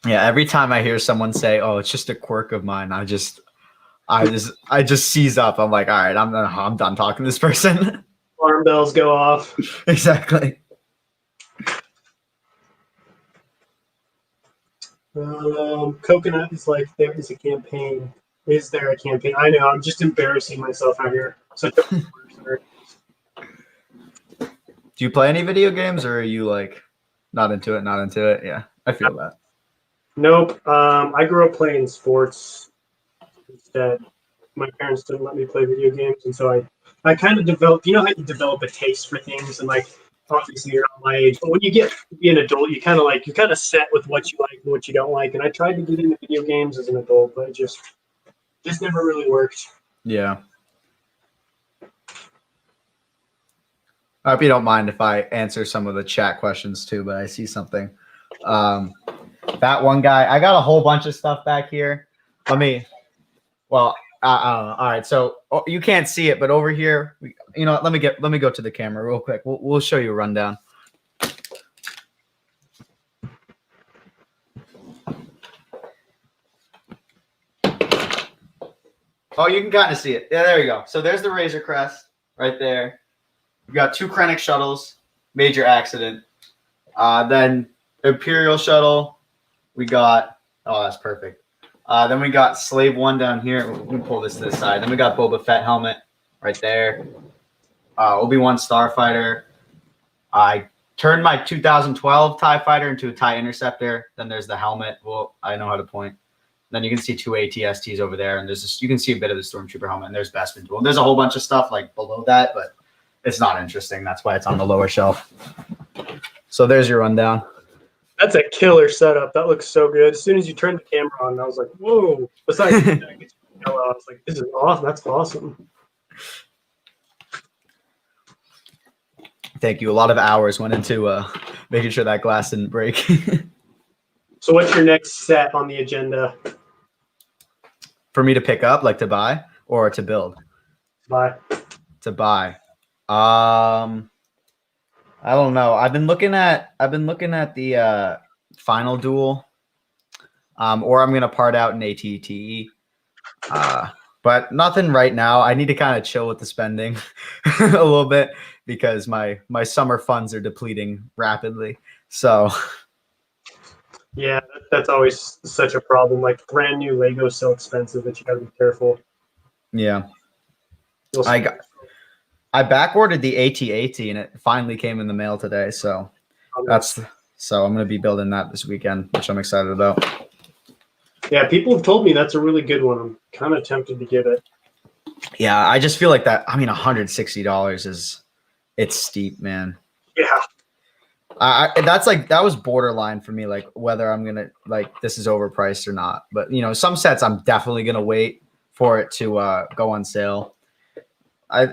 Yeah, every time I hear someone say, "Oh, it's just a quirk of mine," I just seize up. I'm like, all right, I'm done talking to this person. Alarm bells go off. Exactly. Coconut is like, there is a campaign. Is there a campaign? I know, I'm just embarrassing myself out here. So, do you play any video games, or are you like not into it? Yeah, I feel that. Nope. I grew up playing sports instead. My parents didn't let me play video games, and so I kind of developed. You know how you develop a taste for things, and like obviously you're not my age, but when you get to be an adult, you're kind of set with what you like and what you don't like. And I tried to get into video games as an adult, but it just never really worked. Yeah. I hope you don't mind if I answer some of the chat questions too, but I see something. That one guy, I got a whole bunch of stuff back here. I don't know. All right. So you can't see it, but over here, you know, let me go to the camera real quick. We'll show you a rundown. Oh, you can kind of see it. Yeah, there you go. So there's the Razor Crest right there. We got 2 Krennic shuttles, major accident. Then Imperial shuttle. We got, oh, that's perfect. Then we got Slave 1 down here. Let me pull this to the side. Then we got Boba Fett helmet right there. Obi-Wan Starfighter. I turned my 2012 TIE Fighter into a TIE Interceptor. Then there's the helmet. Well, I know how to point. Then you can see 2 ATSTs over there, and you can see a bit of the Stormtrooper helmet, and there's Bespin Duel. There's a whole bunch of stuff like below that, but it's not interesting. That's why it's on the lower shelf. So there's your rundown. That's a killer setup. That looks so good. As soon as you turned the camera on, I was like, whoa. Besides, I was like, this is awesome. That's awesome. Thank you. A lot of hours went into making sure that glass didn't break. So what's your next set on the agenda? For me to pick up, like to buy or to build? Bye. To buy. I don't know. I've been looking at the Final Duel. Or I'm gonna part out in ATTE. But nothing right now. I need to kind of chill with the spending a little bit because my summer funds are depleting rapidly. So yeah, that's always such a problem. Like brand new Lego is so expensive that you gotta be careful. Yeah. I back ordered the AT-AT and it finally came in the mail today. So I'm gonna be building that this weekend, which I'm excited about. Yeah, people have told me that's a really good one. I'm kind of tempted to get it. Yeah, I just feel like that. I mean, $160 it's steep, man. Yeah. That was borderline for me, like whether I'm gonna like this is overpriced or not. But you know, some sets I'm definitely gonna wait for it to go on sale. I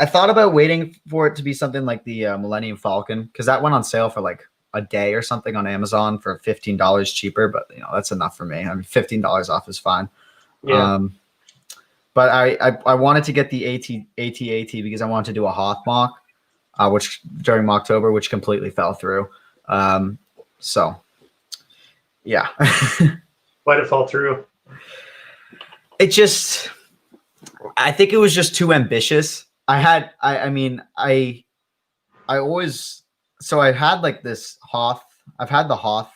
thought about waiting for it to be something like the Millennium Falcon because that went on sale for like a day or something on Amazon for $15 cheaper. But you know, that's enough for me. I mean, $15 off is fine. Yeah. But I wanted to get the AT-AT because I wanted to do a Hoth mock. Which during Mocktober, which completely fell through. So, yeah. Why'd it fall through? I think it was just too ambitious. I've had like this Hoth. I've had the Hoth.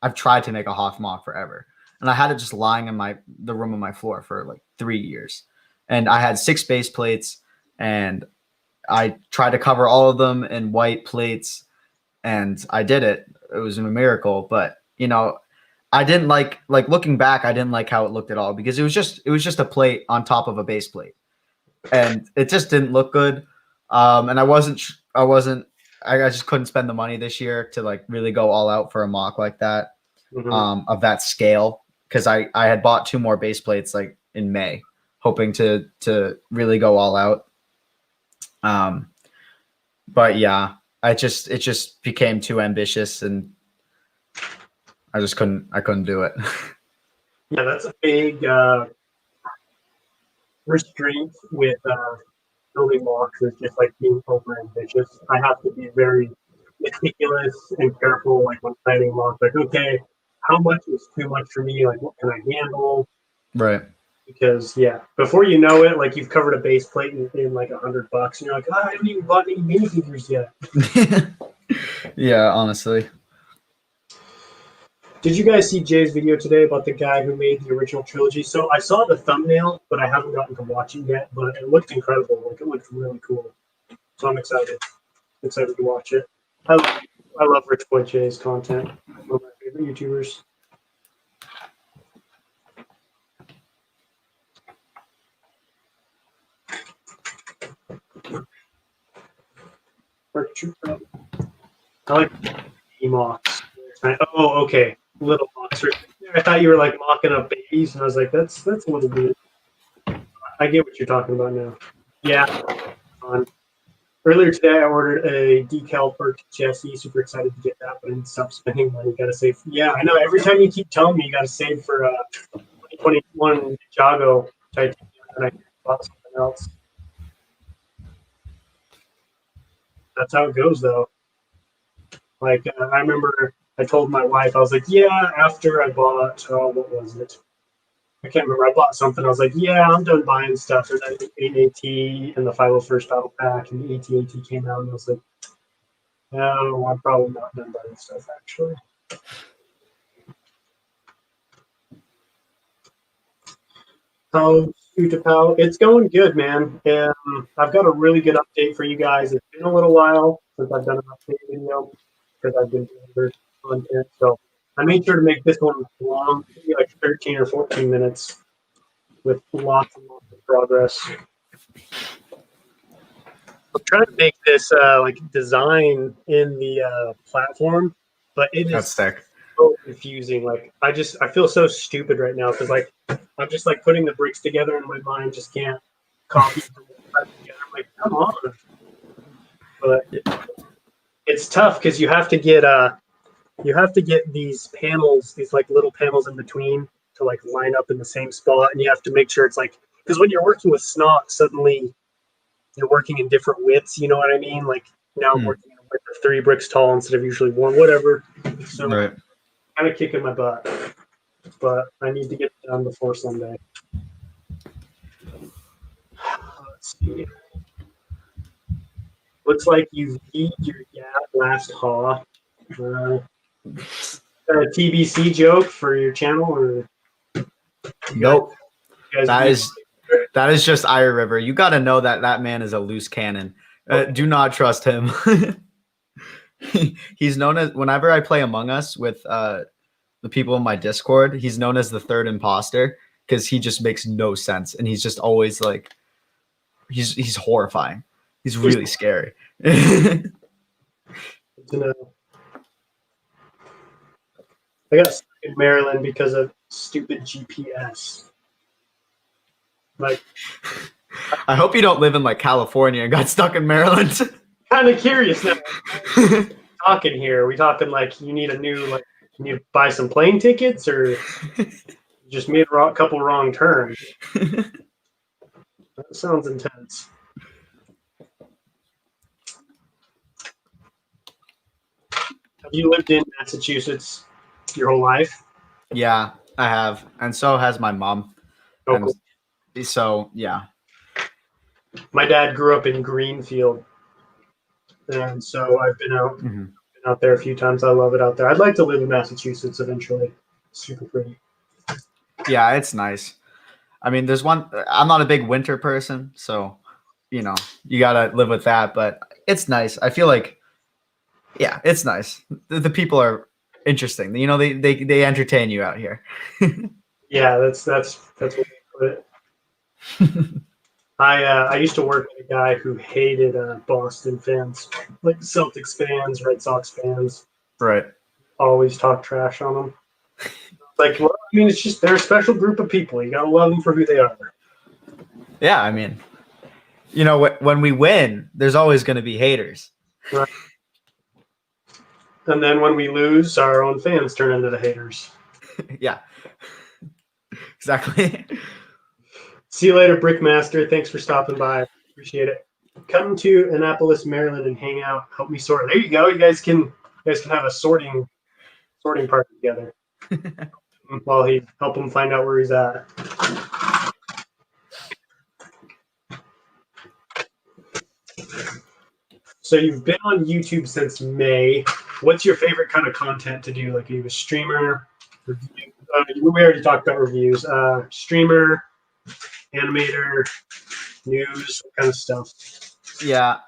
I've tried to make a Hoth mock forever. And I had it just lying in the room on my floor for like 3 years. And I had 6 base plates and I tried to cover all of them in white plates and I did it. It was a miracle, but you know, I didn't like looking back, I didn't like how it looked at all because it was just a plate on top of a base plate. And it just didn't look good. And I just couldn't spend the money this year to like really go all out for a mock like that, of that scale. Cause I had bought 2 more base plates like in May, hoping to really go all out. But yeah, it just became too ambitious and I couldn't do it. Yeah, that's a big restraint with building mocks is just like being over ambitious. I have to be very meticulous and careful like when planning mocks. Like, okay, how much is too much for me? Like, what can I handle? Right. Because yeah, before you know it, like you've covered a base plate in like $100, and you're like, oh, I haven't even bought any minifigures yet. Yeah, honestly. Did you guys see Jay's video today about the guy who made the original trilogy? So I saw the thumbnail, but I haven't gotten to watch it yet. But it looked incredible. Like it looked really cool. So I'm excited to watch it. I love Rich Boy Jay's content. One of my Favorite YouTubers? I like mocks. Oh, okay. Little mocks. I thought you were like mocking up babies, and I was like, that's a little weird. I get what you're talking about now. Yeah. Earlier today, I ordered a decal for Jesse. Super excited to get that, but I didn't stop spending money. Got to save. Yeah, I know. Every time you keep telling me you got to save for 2021 Ninjago titanium, and I bought something else. That's how it goes, though. Like I remember, I told my wife, I was like, yeah. After I bought, what was it? I can't remember. I bought something. I was like, yeah, I'm done buying stuff. And then the AT and the 501st Battle Pack and the AT came out, and I was like, no, I'm probably not done buying stuff, actually. Utapau, it's going good, man. I've got a really good update for you guys. It's been a little while since I've done an update video because I've been doing other content. So I made sure to make this one long, maybe like 13 or 14 minutes with lots and lots of progress. I'm trying to make this like design in the platform, but it That's is sick. so confusing. Like I feel so stupid right now because like I'm just like putting the bricks together and my mind just can't copy from together. I'm like, come on. But it's tough because you have to get these panels, these like little panels in between to like line up in the same spot, and you have to make sure it's like because when you're working with snot, suddenly you're working in different widths. You know what I mean? Like now I'm working in a width of 3 bricks tall instead of usually 1, whatever. So Right. kind of kicking my butt, but I need to get it done before Sunday. Let's see. Looks like you've eat your last haw. A TBC joke for your channel, or Nope. you guys That is just Ire River. You got to know that man is a loose cannon. Do not trust him. He's known as, whenever I play Among Us with the people in my Discord, he's known as the third imposter because he just makes no sense, and he's just always like, he's horrifying. He's really scary. to know. I got stuck in Maryland because of stupid GPS. Like, I hope you don't live in like California and got stuck in Maryland. Kind of curious now. Talking here, are we talking like you need you need to buy some plane tickets, or you just made a couple wrong turns? That sounds intense. Have you lived in Massachusetts your whole life? Yeah, I have, and so has my mom. Oh, and cool. So yeah. My dad grew up in Greenfield, and so I've been out there a few times. I love it out there. I'd like to live in Massachusetts eventually. It's super pretty. Yeah, it's nice. I mean, there's one. I'm not a big winter person, so you gotta live with that. But it's nice. I feel like, yeah, it's nice. The people are interesting. They entertain you out here. Yeah, that's what I put it. I used to work with a guy who hated Boston fans, like Celtics fans, Red Sox fans. Right. Always talk trash on them. Like, well, I mean, it's just they're a special group of people. You gotta love them for who they are. Yeah, I mean, when we win, there's always going to be haters. Right. And then when we lose, our own fans turn into the haters. Yeah, exactly. See you later, Brickmaster. Thanks for stopping by. Appreciate it. Come to Annapolis, Maryland, and hang out. Help me sort. There you go. You guys can have a sorting party together. While he help him find out where he's at. So you've been on YouTube since May. What's your favorite kind of content to do? Like, are you a streamer? We already talked about reviews. Streamer, animator, news, what kind of stuff? Yeah.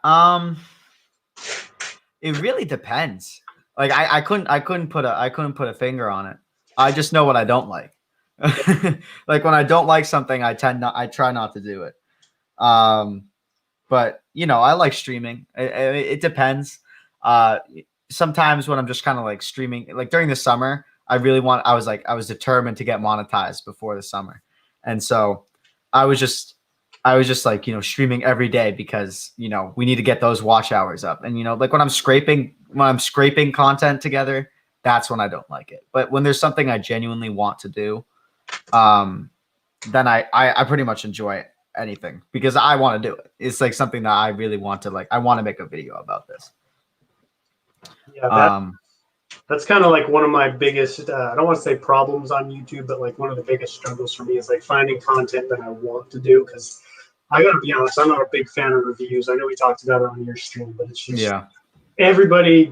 It really depends. Like I couldn't put a finger on it. I just know what I don't like. Like when I don't like something, I try not to do it. But you know, I like streaming. It depends. Uh, Sometimes when I'm just kind of like streaming, like during the summer, I was determined to get monetized before the summer, and so I was just like, you know, streaming every day because, you know, we need to get those watch hours up. And, you know, like when I'm scraping content together, that's when I don't like it. But when there's something I genuinely want to do, then I pretty much enjoy anything because I want to do it. It's like something that I really want to, like, I want to make a video about this. Yeah, that's kind of like one of my biggest, I don't want to say problems on YouTube, but like one of the biggest struggles for me is like finding content that I want to do. Because I got to be honest, I'm not a big fan of reviews. I know we talked about it on your stream, but it's just everybody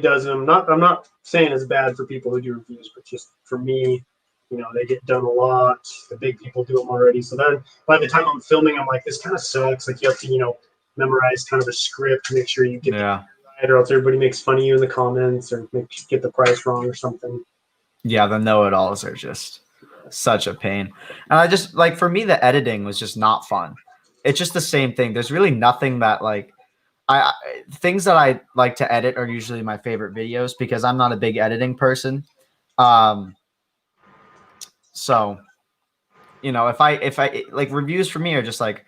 does them. I'm not saying it's bad for people who do reviews, but just for me, you know, they get done a lot. The big people do them already. So then by the time I'm filming, I'm like, this kind of sucks. Like you have to, you know, memorize kind of a script, make sure you get or else everybody makes fun of you in the comments or get the price wrong or something. Yeah, the know-it-alls are just such a pain. And I just, like, for me, the editing was just not fun. It's just the same thing. There's really nothing that, like, things that I like to edit are usually my favorite videos because I'm not a big editing person. So, you know, if I like, reviews for me are just like,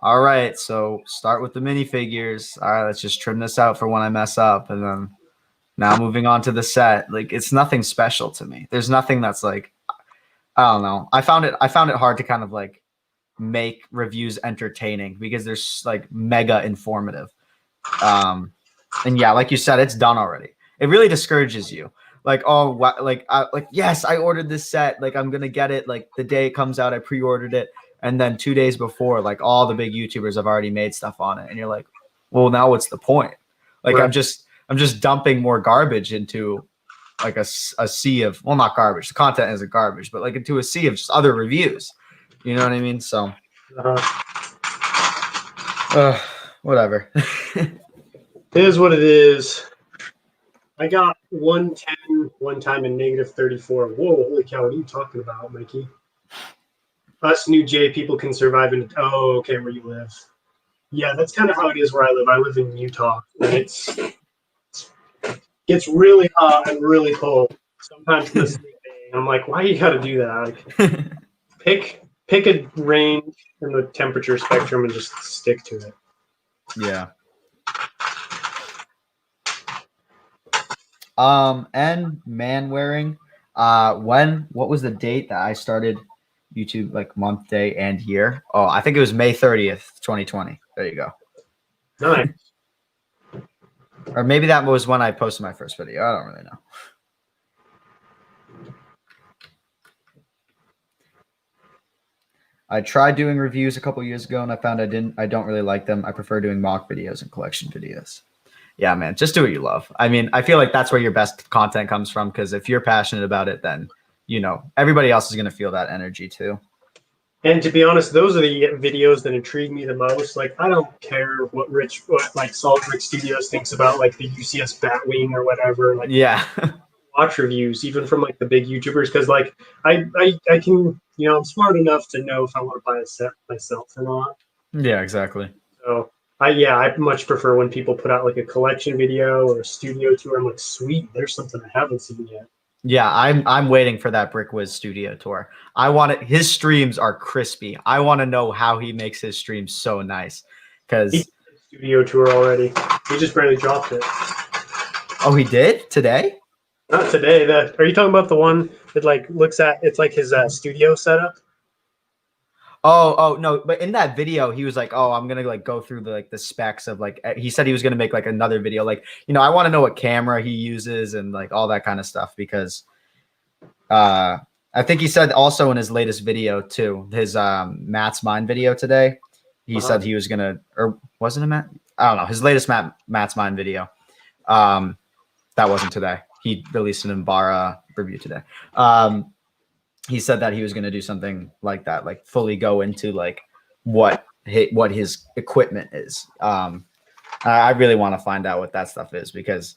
all right, so start with the minifigures. All right, let's just trim this out for when I mess up. And then now moving on to the set. Like, it's nothing special to me. There's nothing that's like, I don't know. I found it hard to kind of like make reviews entertaining because they're like mega informative. And yeah, like you said, it's done already. It really discourages you. Like, oh, like yes, I ordered this set. Like, I'm gonna get it. Like the day it comes out, I pre-ordered it. And then 2 days before, like all the big YouTubers have already made stuff on it, and you're like, well, now what's the point? Like, right. I'm just dumping more garbage into like a sea of, well, not garbage. The content isn't garbage, but like into a sea of just other reviews. You know what I mean? So, whatever. It is what it is. I got 110 one time and negative 34. Whoa, holy cow! What are you talking about, Mikey? Us New J people can survive in. Oh, okay, where you live. Yeah, that's kind of how it is where I live. I live in Utah, and gets really hot and really cold. Sometimes in the same day. I'm like, why you got to do that? Like, pick a range in the temperature spectrum and just stick to it. Yeah. And man wearing. What was the date that I started YouTube, like month, day, and year? Oh, I think it was May 30th, 2020. There you go. Nice. Or maybe that was when I posted my first video. I don't really know. I tried doing reviews a couple years ago and I found I don't really like them. I prefer doing mock videos and collection videos. Yeah, man, just do what you love. I mean, I feel like that's where your best content comes from, because if you're passionate about it, then, you know, everybody else is going to feel that energy too. And to be honest, those are the videos that intrigue me the most. Like, I don't care what like Salt Rick Studios thinks about like the UCS Batwing or whatever. Like, yeah. Watch reviews, even from like the big YouTubers, because like I can, you know, I'm smart enough to know if I want to buy a set myself or not. Yeah, exactly. So I much prefer when people put out like a collection video or a studio tour. I'm like, sweet, there's something I haven't seen yet. Yeah, I'm waiting for that Brickwiz studio tour. I want it. His streams are crispy. I want to know how he makes his streams so nice. Because studio tour already. He just barely dropped it. Oh, he did today? Not today. Are you talking about the one that like looks at? It's like his studio setup. Oh no! But in that video, he was like, "Oh, I'm gonna like go through the specs of like." He said he was gonna make like another video, like, you know, I want to know what camera he uses and like all that kind of stuff, because I think he said also in his latest video too, his Matt's Mind video today, he said he was gonna, or wasn't it Matt? I don't know. His latest Matt's Mind video, that wasn't today. He released an Imbara review today. He said that he was going to do something like that, like fully go into like what his equipment is. I really want to find out what that stuff is, because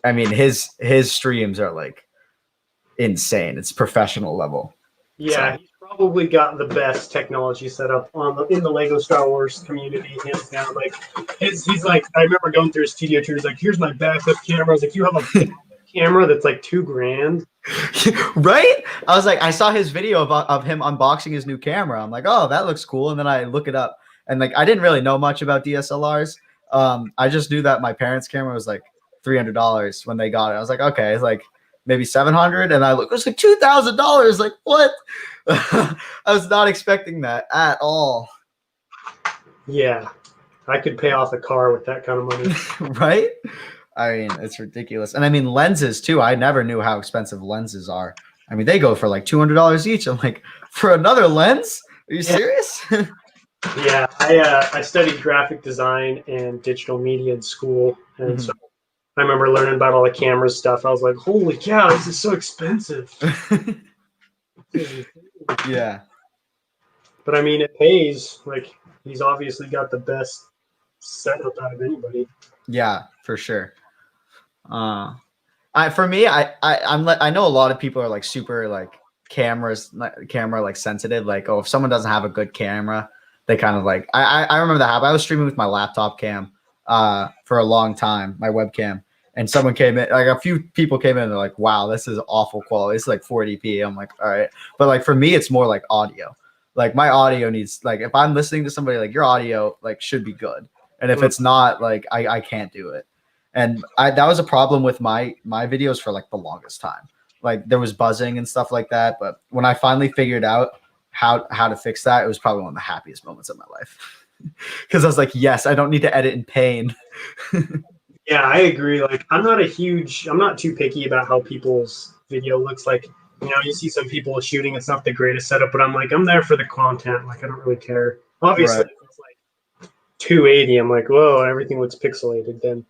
I mean, his streams are like insane. It's professional level. Yeah, he's probably got the best technology set up in the Lego Star Wars community, hands down. Like, he's like, I remember going through his studio tour. He's like, "Here's my backup camera." I was like, "You have a camera that's like $2,000?" Right? I was like, I saw his video of him unboxing his new camera. I'm like, oh, that looks cool. And then I look it up, and like, I didn't really know much about DSLRs. I just knew that my parents' camera was like $300 when they got it. I was like, okay, it's like maybe 700, and I look, it was like $2,000. Like, what? I was not expecting that at all. Yeah, I could pay off a car with that kind of money. Right? I mean, it's ridiculous. And I mean, lenses too. I never knew how expensive lenses are. I mean, they go for like $200 each. I'm like, for another lens? Are you serious? Yeah, I studied graphic design and digital media in school, and so I remember learning about all the camera stuff. I was like, "Holy cow, this is so expensive!" Yeah, but I mean, it pays. Like, he's obviously got the best setup out of anybody. yeah, for sure. For me, I know a lot of people are like super like camera like sensitive. Like, oh, if someone doesn't have a good camera, they kind of like. I remember that happen. I was streaming with my laptop cam for a long time, my webcam, and someone came in, like a few people came in, and they're like, wow, this is awful quality. It's like 480p. I'm like, all right, but like for me, it's more like audio. Like my audio needs, like if I'm listening to somebody, like your audio like should be good, and if it's not, like I can't do it. And that was a problem with my videos for like the longest time. Like there was buzzing and stuff like that. But when I finally figured out how to fix that, it was probably one of the happiest moments of my life. Because I was like, yes, I don't need to edit in pain. Yeah, I agree. Like, I'm not too picky about how people's video looks. Like, you see some people shooting, it's not the greatest setup, but I'm like, I'm there for the content. Like, I don't really care. Obviously, Right. if it's like 280, I'm like, whoa, everything looks pixelated. Then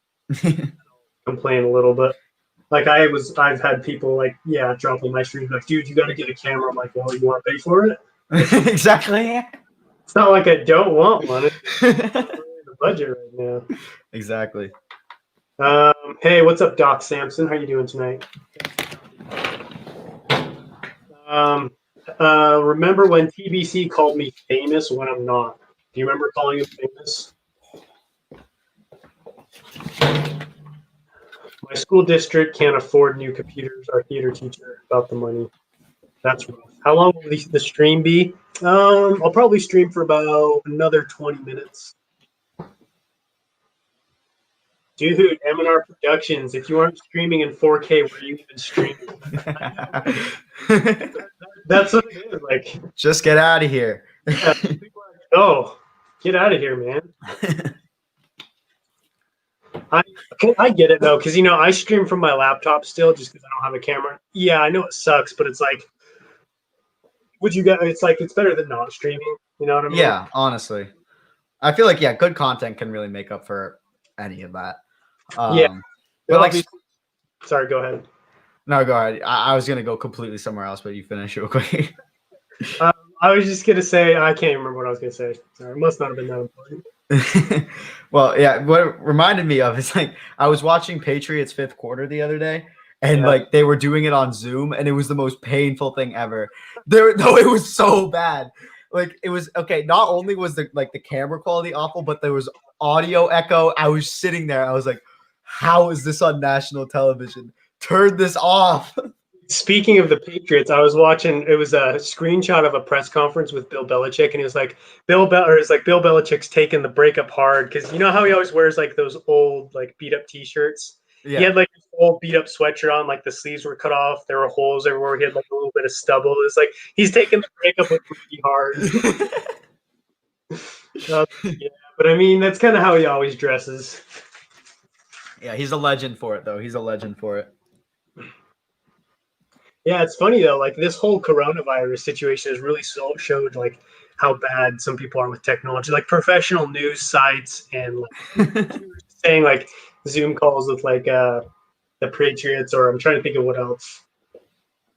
complain a little bit. Like, I've had people like, yeah, dropping my streams like, dude, you got to get a camera. I'm like, well, you want to pay for it? Exactly. It's not like I don't want one. It's the budget right now. Exactly. Hey, what's up, Doc Sampson? How you doing tonight? Remember when TBC called me famous when I'm not? Do you remember calling him famous? My school district can't afford new computers. Our theater teacher about the money. That's rough. How long will the stream be? I'll probably stream for about another 20 minutes. Dude, M&R Productions, if you aren't streaming in 4K, where are you even streaming? That's what it is. Like, just get out of here. Yeah, oh, get out of here, man. I get it though, because I stream from my laptop still, just because I don't have a camera. Yeah, I know it sucks, but it's like, would you get? It's like it's better than not streaming. You know what I mean? Yeah, honestly, I feel like good content can really make up for any of that. Yeah, but like, sorry, go ahead. No, go ahead. I was gonna go completely somewhere else, but you finish real quick. I was just gonna say I can't remember what I was gonna say. Sorry, it must not have been that important. Well, yeah. What it reminded me of is like I was watching Patriots fifth quarter the other day, and like they were doing it on Zoom, and it was the most painful thing ever. It was so bad. Like it was okay. Not only was the camera quality awful, but there was audio echo. I was sitting there. I was like, "How is this on national television? Turn this off." Speaking of the Patriots, I was watching. It was a screenshot of a press conference with Bill Belichick, and he was like, Bill Belichick's taking the breakup hard because you know how he always wears like those old like beat up T-shirts. Yeah. He had like this old beat up sweatshirt on, like the sleeves were cut off, there were holes everywhere. He had like a little bit of stubble. It's like he's taking the breakup like pretty hard. Yeah, but I mean that's kind of how he always dresses. Yeah, he's a legend for it, though. He's a legend for it. Yeah, it's funny though. Like this whole coronavirus situation has really showed like how bad some people are with technology. Like professional news sites and like saying like Zoom calls with like the Patriots, or I'm trying to think of what else.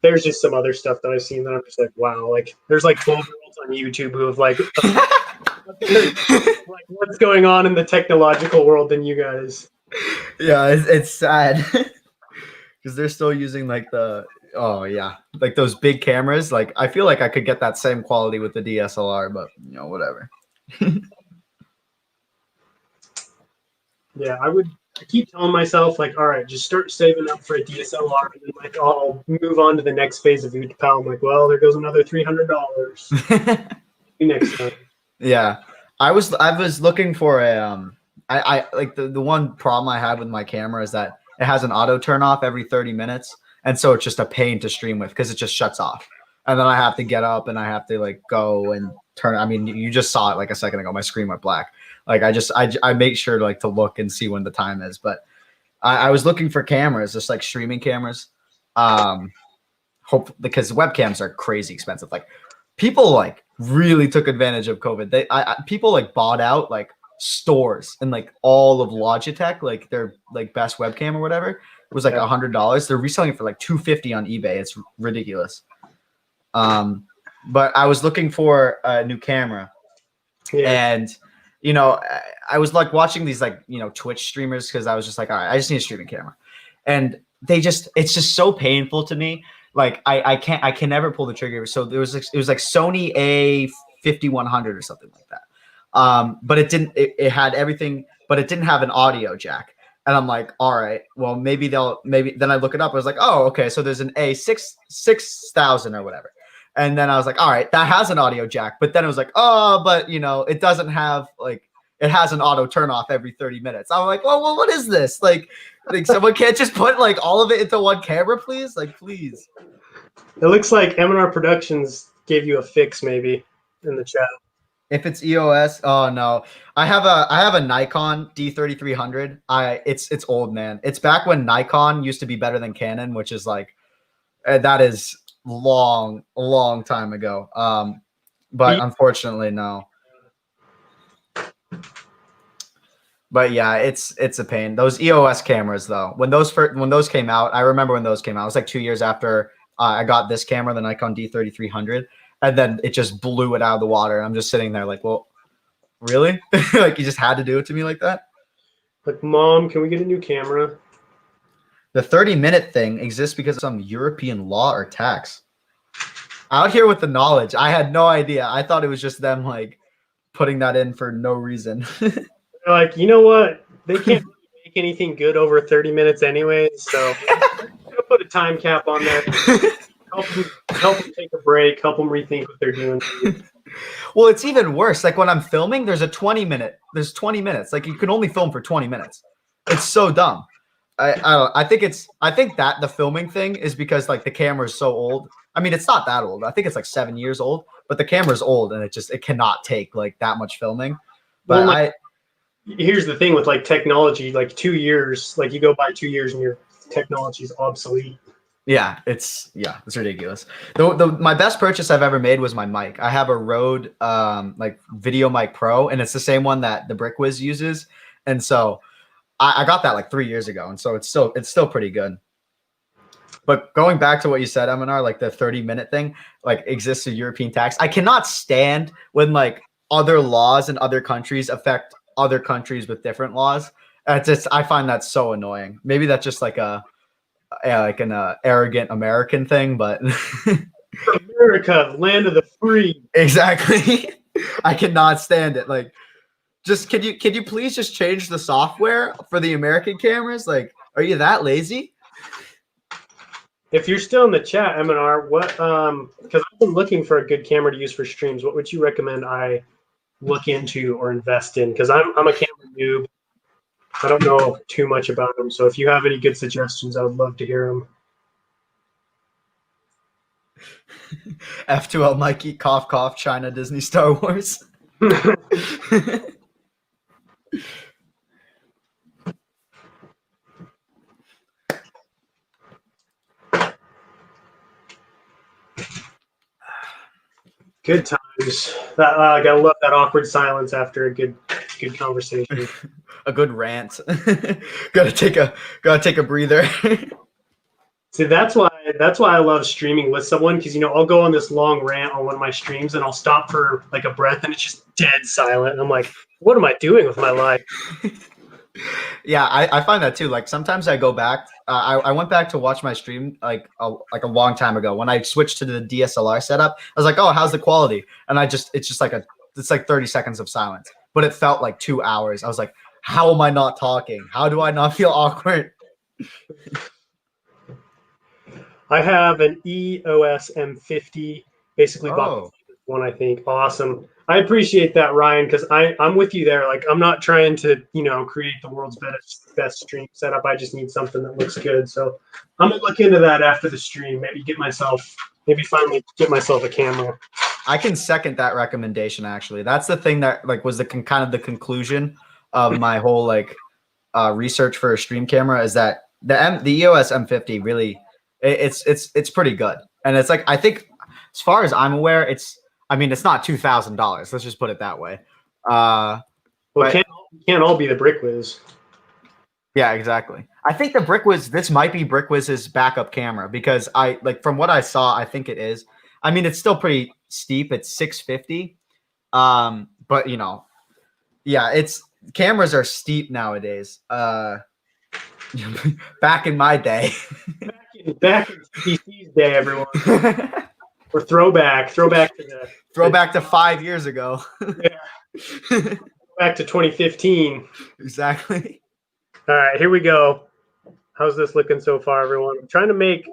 There's just some other stuff that I've seen that I'm just like, wow. Like there's like 12-year-olds on YouTube who have like, like what's going on in the technological world than you guys. Yeah, it's sad because they're still using like like those big cameras. Like I feel like I could get that same quality with the DSLR, but whatever. Yeah, I keep telling myself like, all right, just start saving up for a DSLR, and then like I'll move on to the next phase of Utapau. I'm like, well, there goes another $300 next time. Yeah, I was looking for a I like the one problem I had with my camera is that it has an auto turn off every 30 minutes, and so it's just a pain to stream with because it just shuts off, and then I have to get up and I have to like go and turn. I mean, you just saw it like a second ago. My screen went black. Like I make sure like to look and see when the time is, but I was looking for cameras, just like streaming cameras. Hope because webcams are crazy expensive. Like people like really took advantage of COVID. People like bought out like stores and like all of Logitech, like their like best webcam or whatever. It was like $100. They're reselling it for like $250 on eBay. It's ridiculous. But I was looking for a new camera, and I was like watching these like Twitch streamers because I was just like, all right, I just need a streaming camera, and it's just so painful to me. Like I can never pull the trigger. So it was like Sony A5100 or something like that. But it had everything, but it didn't have an audio jack. And I'm like, all right, well maybe then I look it up. I was like, oh, okay, so there's an A6000 or whatever. And then I was like, all right, that has an audio jack. But then it was like, oh, but it doesn't have like it has an auto turn off every 30 minutes. I'm like, well, what is this? Like someone can't just put like all of it into one camera, please? Like, please. It looks like M&R Productions gave you a fix maybe in the chat. If it's EOS, oh no. I have a Nikon D3300. It's old, man. It's back when Nikon used to be better than Canon, which is like that is a long time ago. But unfortunately, no. But yeah, it's a pain. Those EOS cameras, though, when those came out, I remember when those came out. It was like 2 years after I got this camera, the Nikon D3300, and then it just blew it out of the water. I'm just sitting there like, well, really? Like you just had to do it to me like that? Like, Mom, can we get a new camera? The 30-minute thing exists because of some European law or tax. Out here with the knowledge, I had no idea. I thought it was just them like putting that in for no reason. They're like, you know what? They can't really make anything good over 30 minutes anyway, so we'll put a time cap on there. Help them take a break. Help them rethink what they're doing. Well, it's even worse. Like when I'm filming, there's 20 minutes. Like you can only film for 20 minutes. It's so dumb. I think that the filming thing is because like the camera is so old. I mean, it's not that old. I think it's like 7 years old, but the camera's old and it cannot take like that much filming. But here's the thing with like technology, like 2 years, like you go by 2 years and your technology is obsolete. Yeah, it's ridiculous. My best purchase I've ever made was my mic. I have a Rode like Video Mic Pro, and it's the same one that the BrickWiz uses. And so I got that like 3 years ago, and so it's still pretty good. But going back to what you said, M&R, like the 30-minute thing, like exists a European tax. I cannot stand when like other laws in other countries affect other countries with different laws. I find that so annoying. Maybe that's just like an arrogant American thing, but America, land of the free. Exactly. I cannot stand it. Like, just can you please just change the software for the American cameras? Like, are you that lazy? If you're still in the chat, M&R, what because I've been looking for a good camera to use for streams, what would you recommend I look into or invest in? Because I'm a camera noob. I don't know too much about them. So if you have any good suggestions, I would love to hear them. F2L Mikey, cough, cough, China, Disney, Star Wars. Good times. I gotta love that awkward silence after a good conversation. A good rant. gotta take a breather. See, that's why I love streaming with someone, because I'll go on this long rant on one of my streams and I'll stop for like a breath and it's just dead silent. And I'm like, what am I doing with my life? Yeah, I find that too. Like sometimes I go back. I went back to watch my stream like a long time ago when I switched to the DSLR setup. I was like, oh, how's the quality? And it's just like it's like 30 seconds of silence, but it felt like 2 hours. I was like, how am I not talking? How do I not feel awkward? I have an EOS M50, basically bought Oh, this one, I think. Awesome. I appreciate that, Ryan, because I'm with you there. Like, I'm not trying to, create the world's best stream setup. I just need something that looks good. So I'm gonna look into that after the stream. Maybe finally get myself a camera. I can second that recommendation. Actually, that's the thing that like was the kind of the conclusion of my whole like research for a stream camera is that the EOS M50 really it's pretty good, and it's like I think as far as I'm aware, it's not $2,000. Let's just put it that way. Well, But can't all be the Brick Whiz. yeah, exactly. I think this might be BrickWiz's backup camera because I like from what I saw, I think it is. I mean, it's still pretty steep. It's 650. But yeah, it's cameras are steep nowadays. Back in my day. Back in TBC's day, everyone. Or throwback to 5 years ago. Yeah. Back to 2015. Exactly. All right, here we go. How's this looking so far, everyone? I'm trying to make.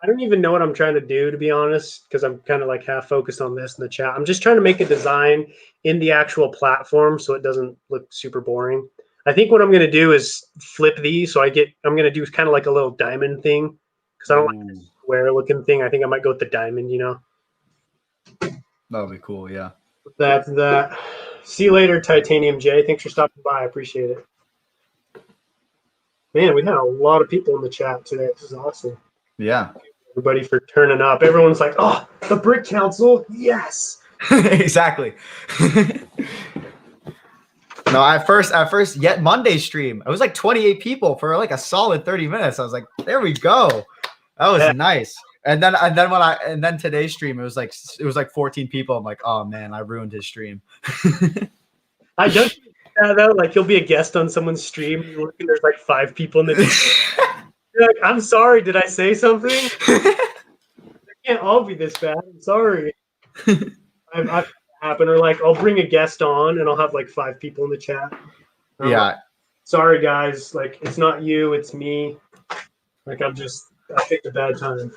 I don't even know what I'm trying to do, to be honest, because I'm kind of like half focused on this in the chat. I'm just trying to make a design in the actual platform so it doesn't look super boring. I think what I'm going to do is flip these. So I'm going to do kind of like a little diamond thing because I don't like this square looking thing. I think I might go with the diamond, That would be cool, yeah. That's that. See you later, Titanium J. Thanks for stopping by. I appreciate it. Man, we had a lot of people in the chat today. This is awesome. Yeah. Everybody for turning up. Everyone's like, oh, the Brick Council. Yes. Exactly. No, at first, yet Monday stream, it was like 28 people for like a solid 30 minutes. I was like, there we go. That was nice. And then today's stream, it was like 14 people. I'm like, oh man, I ruined his stream. I don't though. Like he'll be a guest on someone's stream. You look and there's like 5 people in the chat. You're like, I'm sorry, did I say something? It can't all be this bad. I'm sorry. I've happened. Or like I'll bring a guest on and I'll have like 5 people in the chat. Yeah. Sorry guys, like it's not you, it's me. Like I picked a bad time.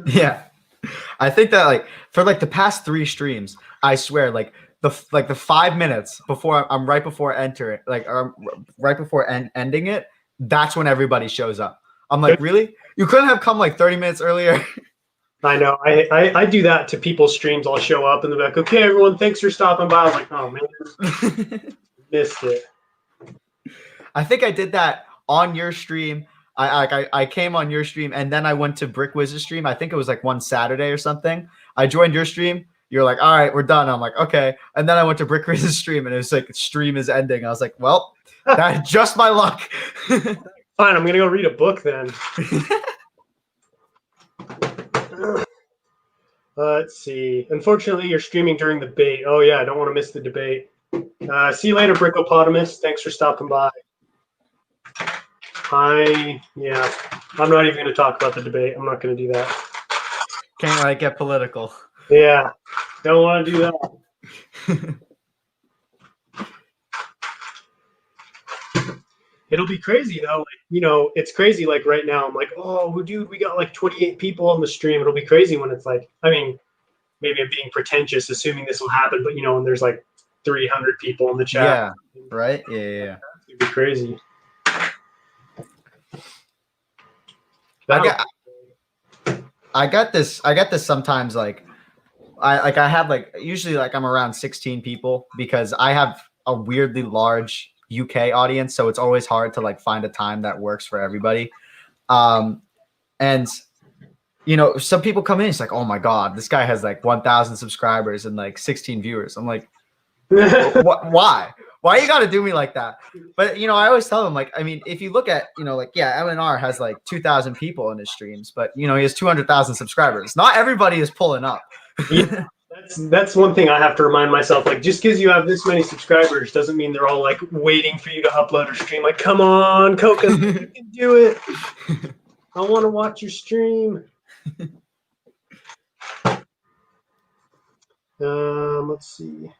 Yeah. I think that like for like the past 3 streams, I swear the 5 minutes before I'm right before entering, like right before ending it, that's when everybody shows up. I'm like, really? You couldn't have come like 30 minutes earlier? I know. I do that to people's streams. I'll show up and they're like, okay, everyone, thanks for stopping by. I was like, oh man, missed it. I think I did that on your stream. I came on your stream and then I went to BrickWiz's stream. I think it was like one Saturday or something. I joined your stream. You're like, all right, we're done. I'm like, okay. And then I went to BrickWiz's stream and it was like, stream is ending. I was like, well, that's just my luck. Fine, I'm gonna go read a book then. Let's see. Unfortunately, you're streaming during the debate. Oh yeah, I don't want to miss the debate. See you later, Brickopotamus. Thanks for stopping by. I'm not even going to talk about the debate. I'm not going to do that. Can't like get political. Yeah, don't want to do that. It'll be crazy though. Like, it's crazy. Like right now, I'm like, oh, dude, we got like 28 people on the stream. It'll be crazy when it's like, I mean, maybe I'm being pretentious, assuming this will happen, but when there's like 300 people in the chat. Yeah. Right. Yeah. It'd be crazy. I got this sometimes like I have like usually like I'm around 16 people because I have a weirdly large UK audience, so it's always hard to like find a time that works for everybody. And some people come in, it's like, oh my god, this guy has like 1,000 subscribers and like 16 viewers. I'm like, why you got to do me like that? But I always tell them, like, I mean, if you look at like, yeah, LNR has like 2,000 people in his streams, but he has 200,000 subscribers. Not everybody is pulling up. Yeah, That's one thing I have to remind myself. Like, just because you have this many subscribers doesn't mean they're all like waiting for you to upload or stream. Like, come on, Coca, you can do it. I want to watch your stream. Let's see.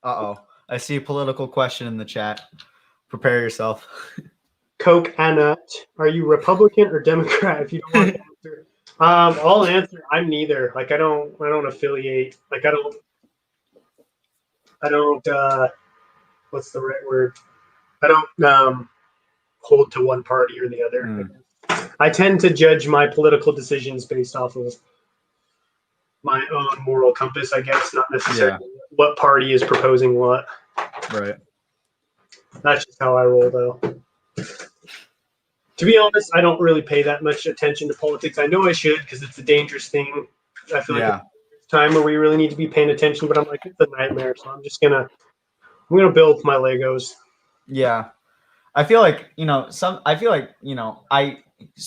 I see a political question in the chat. Prepare yourself. Coke Annette, are you Republican or Democrat? If you don't want to answer, I'll answer. I'm neither. Like, I don't affiliate. Like, I don't. What's the right word? I don't hold to one party or the other. I tend to judge my political decisions based off of my own moral compass, I guess, not necessarily what party is proposing what. Right. That's just how I roll, though. To be honest, I don't really pay that much attention to politics. I know I should because it's a dangerous thing. I feel like it's a time where we really need to be paying attention, but I'm like, it's a nightmare. So I'm gonna build my Legos. Yeah. I feel like,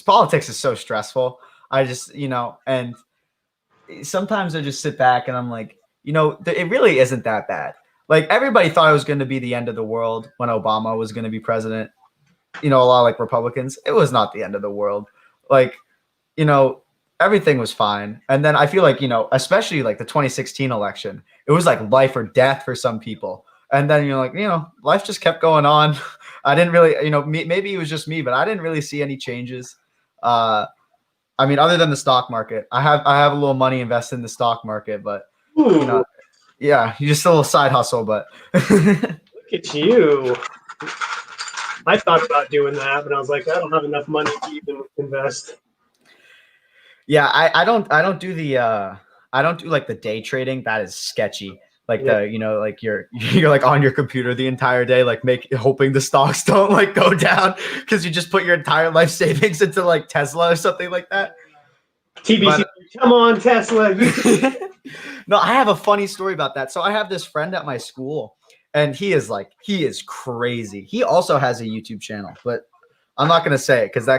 politics is so stressful. I just, and sometimes I just sit back and I'm like, it really isn't that bad. Like, everybody thought it was going to be the end of the world when Obama was going to be president. A lot of like Republicans, it was not the end of the world. Like, everything was fine. And then I feel like, especially like the 2016 election, it was like life or death for some people. And then you're like, life just kept going on. I didn't really, maybe it was just me, but I didn't really see any changes. I mean, other than the stock market, I have a little money invested in the stock market, but yeah, you just a little side hustle. But look at you. I thought about doing that, but I was like, I don't have enough money to even invest. Yeah, I don't do like the day trading. That is sketchy. Like like you're like on your computer the entire day, like hoping the stocks don't like go down because you just put your entire life savings into like Tesla or something like that. TBC, come on, Tesla. No, I have a funny story about that. So I have this friend at my school, and he is crazy. He also has a YouTube channel, but I'm not gonna say it because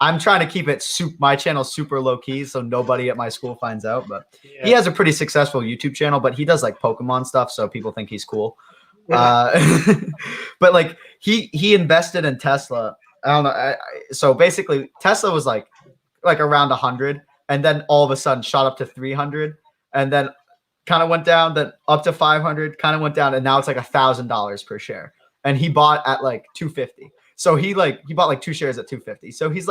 I'm trying to keep it my channel super low key so nobody at my school finds out. But he has a pretty successful YouTube channel, but he does like Pokemon stuff, so people think he's cool. But like he invested in Tesla. I don't know. So basically, Tesla was like around 100, and then all of a sudden shot up to 300, and then kind of went down, then up to 500, kind of went down, and now it's like $1,000 per share. And he bought at like 250. So he bought like 2 shares at 250. So he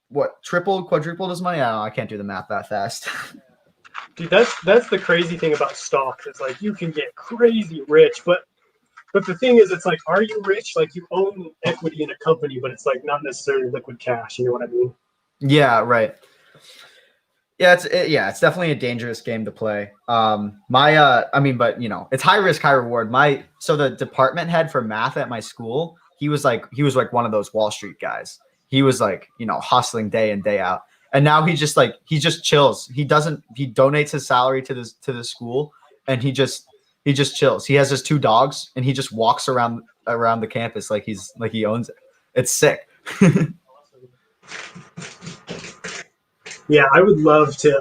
what, tripled, quadrupled his money? I don't know. I can't do the math that fast. Dude, that's the crazy thing about stocks. It's like you can get crazy rich, but the thing is, it's like, are you rich? Like, you own equity in a company, but it's like not necessarily liquid cash. You know what I mean? Yeah, right. Yeah, it's definitely a dangerous game to play. But it's high risk, high reward. So the department head for math at my school, he was like one of those Wall Street guys. He was like, hustling day in, day out. And now he just chills. He donates his salary to the school, and he just chills. He has his 2 dogs, and he just walks around the campus like he owns it. It's sick. Yeah, I'd love to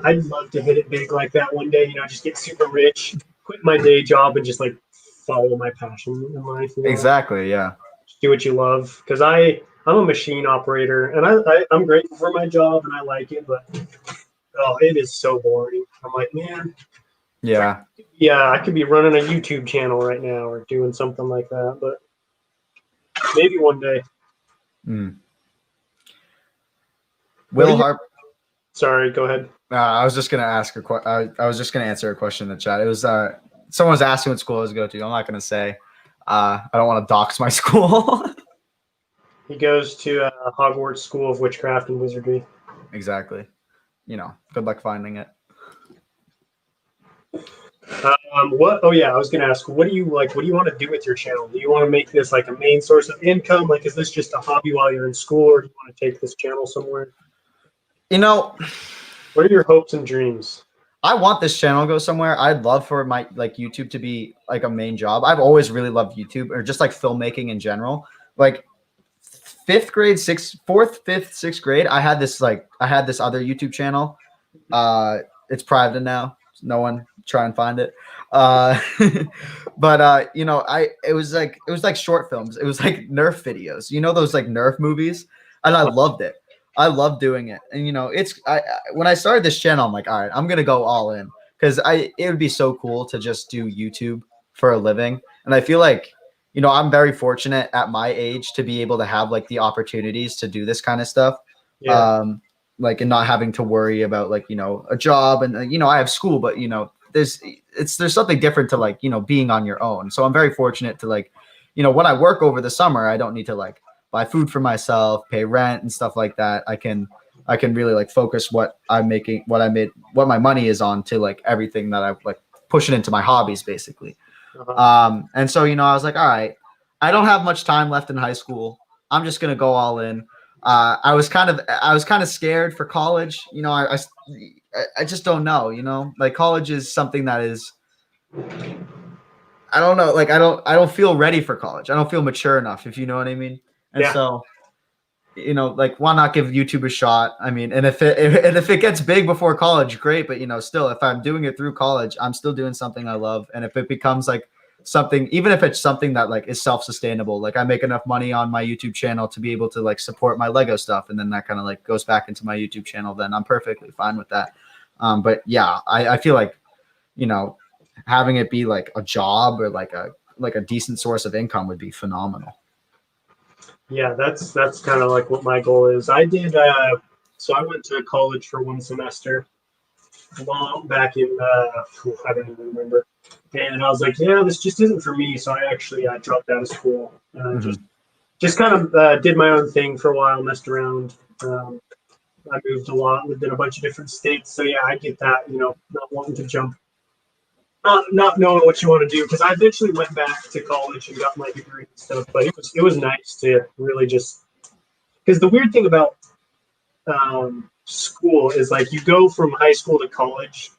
hit it big like that one day, just get super rich, quit my day job, and just like follow my passion in life. Exactly, yeah. Just do what you love. Because I'm a machine operator, and I'm grateful for my job, and I like it, but it is so boring. I'm like, man. Yeah. Yeah, I could be running a YouTube channel right now or doing something like that, but maybe one day. Will Harp. Sorry, go ahead. I was just gonna ask I was just gonna answer a question in the chat. It was someone was asking what school I was going to. I'm not gonna say. I don't want to dox my school. He goes to Hogwarts School of Witchcraft and Wizardry. Exactly. Good luck finding it. What? Oh yeah, I was gonna ask. What do you like? What do you want to do with your channel? Do you want to make this like a main source of income? Like, is this just a hobby while you're in school, or do you want to take this channel somewhere? What are your hopes and dreams? I want this channel to go somewhere. I'd love for my YouTube to be like a main job. I've always really loved YouTube, or just like filmmaking in general. Like 4th, 5th, 6th grade, I had this other YouTube channel. It's private now. No one try and find it. Uh, but you know, it was like short films. It was like Nerf videos. You know those like Nerf movies, and I loved it. I love doing it. And you know, when I started this channel, I'm like, all right, I'm gonna go all in because it would be so cool to just do YouTube for a living. And I feel like, you know, I'm very fortunate at my age to be able to have like the opportunities to do this kind of stuff. Yeah. Like, and not having to worry about like, you know, a job, and you know, I have school, but you know, there's something different to like, you know, being on your own. So I'm very fortunate to like, you know, when I work over the summer, I don't need to like buy food for myself, pay rent and stuff like that. I can really like focus what I'm making, what my money is on to like everything that I like push it into my hobbies basically. And so, you know, I was like, all right, I don't have much time left in high school. I'm just going to go all in. I was kind of scared for college. You know, I just don't know, you know, like college is something that is, I don't know. Like, I don't feel ready for college. I don't feel mature enough, if you know what I mean. And Yeah. so, you know, like, why not give YouTube a shot? I mean, and if it gets big before college, great. But you know, still, if I'm doing it through college, I'm still doing something I love. And if it becomes like something, even if it's something that like is self-sustainable, like I make enough money on my YouTube channel to be able to like support my Lego stuff, and then that kind of like goes back into my YouTube channel, then I'm perfectly fine with that. But yeah, I feel like, you know, having it be like a job or like a decent source of income would be phenomenal. Yeah, that's kind of like what my goal is. I did so I went to college for one semester long back in I don't even remember. And I was like, yeah, this just isn't for me. So I dropped out of school. Just kind of did my own thing for a while, messed around. I moved a lot, lived in a bunch of different states. So yeah, I get that, you know, not wanting to jump, not knowing what you want to do. Because I eventually went back to college and got my degree and stuff. But it was nice to really just, because the weird thing about school is like you go from high school to college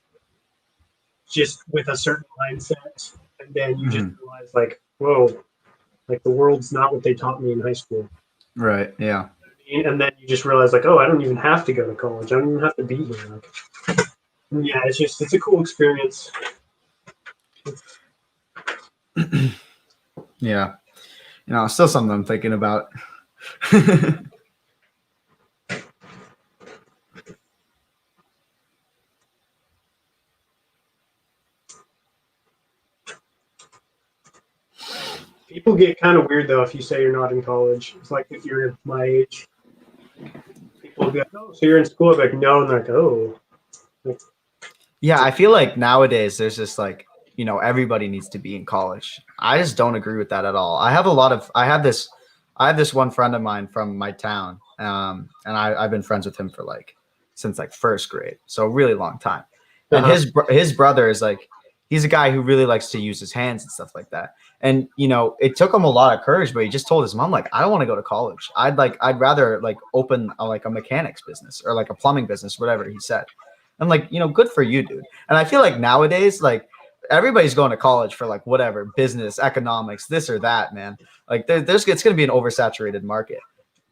just with a certain mindset, and then you just realize like, whoa, like the world's not what they taught me in high school. Right. Yeah. And then you just realize like, oh, I don't even have to go to college. I don't even have to be here. Like, yeah, it's a cool experience. Yeah. You know, still something I'm thinking about. People get kind of weird though if you say you're not in college. It's like if you're my age, people will be like, oh, so you're in school? I'm like, no, and they're like, oh. Like, yeah, I feel like nowadays there's just like, you know, everybody needs to be in college. I just don't agree with that at all. I have this one friend of mine from my town, and I've been friends with him for like since like first grade, so a really long time. And his brother is like, he's a guy who really likes to use his hands and stuff like that. And you know, it took him a lot of courage, but he just told his mom like, I don't want to go to college. I'd rather like open a mechanics business or like a plumbing business, whatever he said. I'm like, you know, good for you, dude. And I feel like nowadays, like everybody's going to college for like whatever, business, economics, this or that, man. Like it's going to be an oversaturated market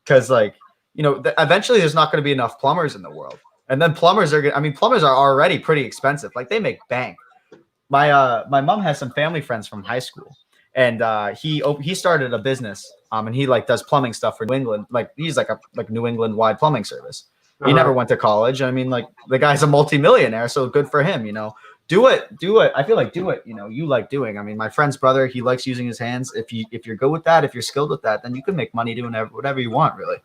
because like, you know, eventually there's not going to be enough plumbers in the world. And then plumbers are already pretty expensive. Like they make bank. My mom has some family friends from high school, and he started a business and he like does plumbing stuff for New England. Like he's like a New England wide plumbing service. He never went to college. I mean, like the guy's a multimillionaire, so good for him, you know. Do it. I feel like do it, you know, you like doing. I mean, my friend's brother, he likes using his hands. If you're good with that, if you're skilled with that, then you can make money doing whatever you want, really.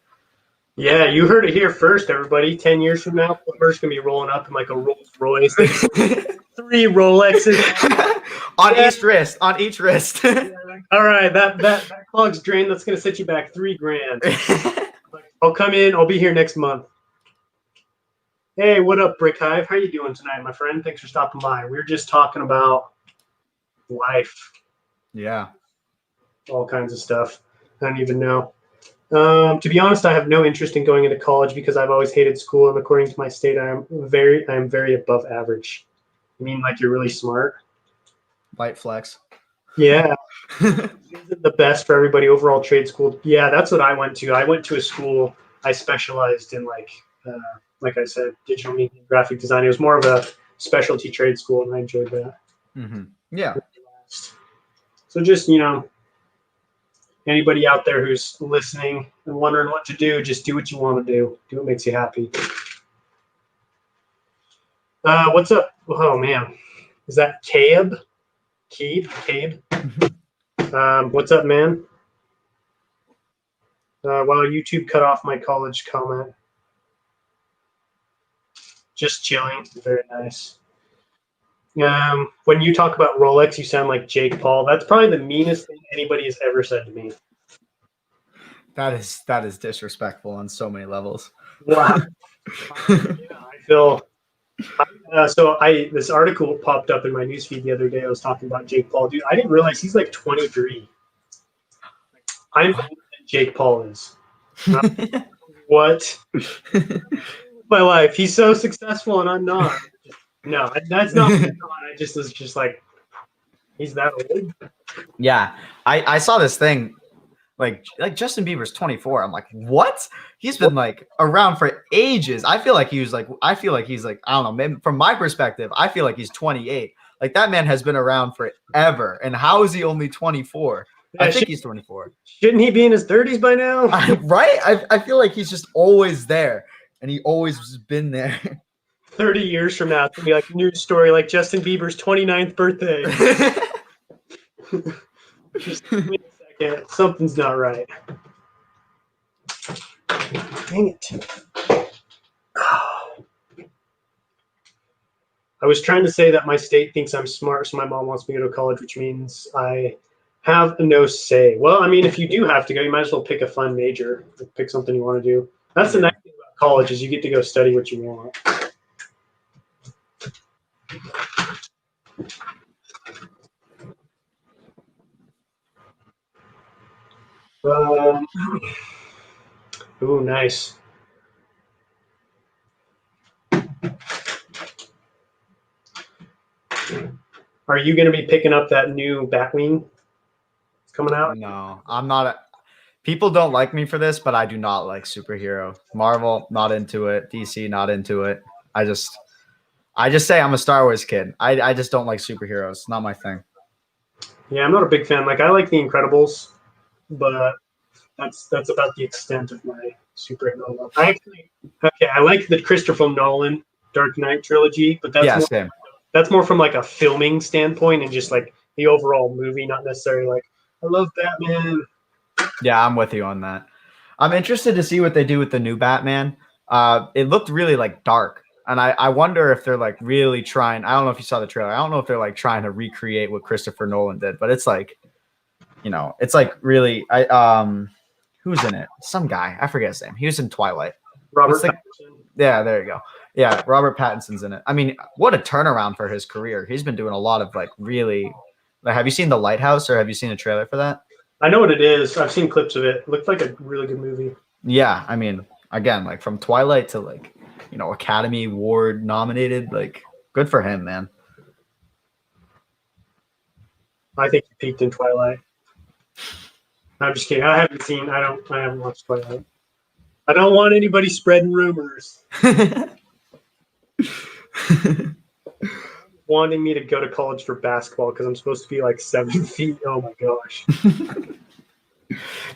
Yeah, you heard it here first, everybody. 10 years from now, plumbers gonna be rolling up in like a Rolls Royce, 3 Rolexes on each wrist. Yeah, all right, that clogs drain. That's gonna set you back $3,000. I'll come in. I'll be here next month. Hey, what up, Brick Hive? How you doing tonight, my friend? Thanks for stopping by. We were just talking about life. Yeah. All kinds of stuff. I don't even know. To be honest, I have no interest in going into college because I've always hated school, and according to my state, I am very above average. You mean like you're really smart? Light flex. Yeah. Isn't the best for everybody. Overall trade school. Yeah, that's what I went to. I went to a school. I specialized in like I said, digital media and graphic design. It was more of a specialty trade school, and I enjoyed that. Mm-hmm. Yeah. So just, anybody out there who's listening and wondering what to do, just do what you want to do. Do what makes you happy. What's up? Oh, man. Is that Cabe? Cabe? What's up, man? Wow, YouTube cut off my college comment. Just chilling. Very nice. When you talk about Rolex, you sound like Jake Paul. That's probably the meanest thing anybody has ever said to me. That is disrespectful on so many levels. Wow. I feel. This article popped up in my newsfeed the other day. I was talking about Jake Paul. Dude, I didn't realize he's like 23. I'm older than Jake Paul is. What? My life. He's so successful and I'm not. No, that's not. I just was just like, he's that old. Yeah, I saw this thing, like Justin Bieber's 24. I'm like, what? He's been like around for ages. I feel like he's like, I don't know. Maybe from my perspective, I feel like he's 28. Like that man has been around forever. And how is he only 24? Yeah, I think he's 24. Shouldn't he be in his 30s by now? Right? I feel like he's just always there, and he always has been there. 30 years from now, it's going to be like a news story like Justin Bieber's 29th birthday. Just give me a second. Something's not right. Dang it. I was trying to say that my state thinks I'm smart, so my mom wants me to go to college, which means I have no say. Well, I mean, if you do have to go, you might as well pick a fun major. Pick something you want to do. That's the nice thing about college is you get to go study what you want. Ooh, nice. Are you going to be picking up that new Batwing coming out? No, I'm not. People don't like me for this, but I do not like superhero. Marvel, not into it. DC, not into it. I just say I'm a Star Wars kid. I just don't like superheroes. Not my thing. Yeah, I'm not a big fan. Like, I like The Incredibles, but that's about the extent of my superhero love. I like the Christopher Nolan Dark Knight trilogy, but that's more from like a filming standpoint and just like the overall movie, not necessarily like I love Batman. Yeah, I'm with you on that. I'm interested to see what they do with the new Batman. It looked really like dark. And I wonder if they're like really trying. I don't know if you saw the trailer. I don't know if they're like trying to recreate what Christopher Nolan did, but it's like, it's like really. Who's in it? Some guy. I forget his name. He was in Twilight. Robert Pattinson. Yeah, there you go. Yeah, Robert Pattinson's in it. I mean, what a turnaround for his career. He's been doing a lot of like really. Like, have you seen The Lighthouse or have you seen a trailer for that? I know what it is. I've seen clips of it. It looked like a really good movie. Yeah, I mean, again, like from Twilight to like, Academy Award nominated, like good for him, man. I think he peaked in Twilight. I'm just kidding. I haven't watched Twilight. I don't want anybody spreading rumors. Wanting me to go to college for basketball because I'm supposed to be like 7 feet. Oh my gosh.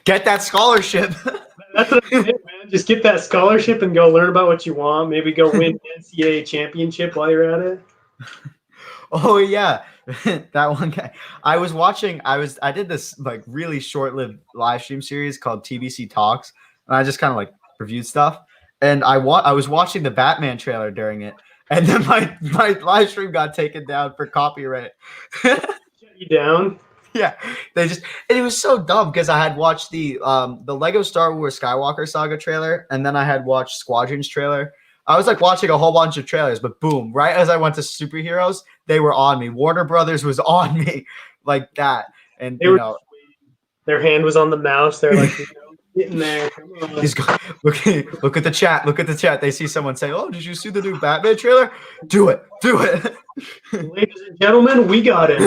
Get that scholarship. That's what I'm saying, man. Just get that scholarship and go learn about what you want. Maybe go win NCAA championship while you're at it. Oh yeah. That one guy. I did this like really short-lived live stream series called TBC Talks, and I just kind of like reviewed stuff. And I was watching the Batman trailer during it, and then my live stream got taken down for copyright. Shut you down? Yeah, and it was so dumb because I had watched the Lego Star Wars Skywalker Saga trailer, and then I had watched Squadrons trailer. I was like watching a whole bunch of trailers, but boom, right as I went to superheroes, they were on me. Warner Brothers was on me like that, and their hand was on the mouse. They're like, get in there. Come on. Look at the chat. Look at the chat. They see someone say, "Oh, did you see the new Batman trailer? Do it. Ladies and gentlemen, we got it."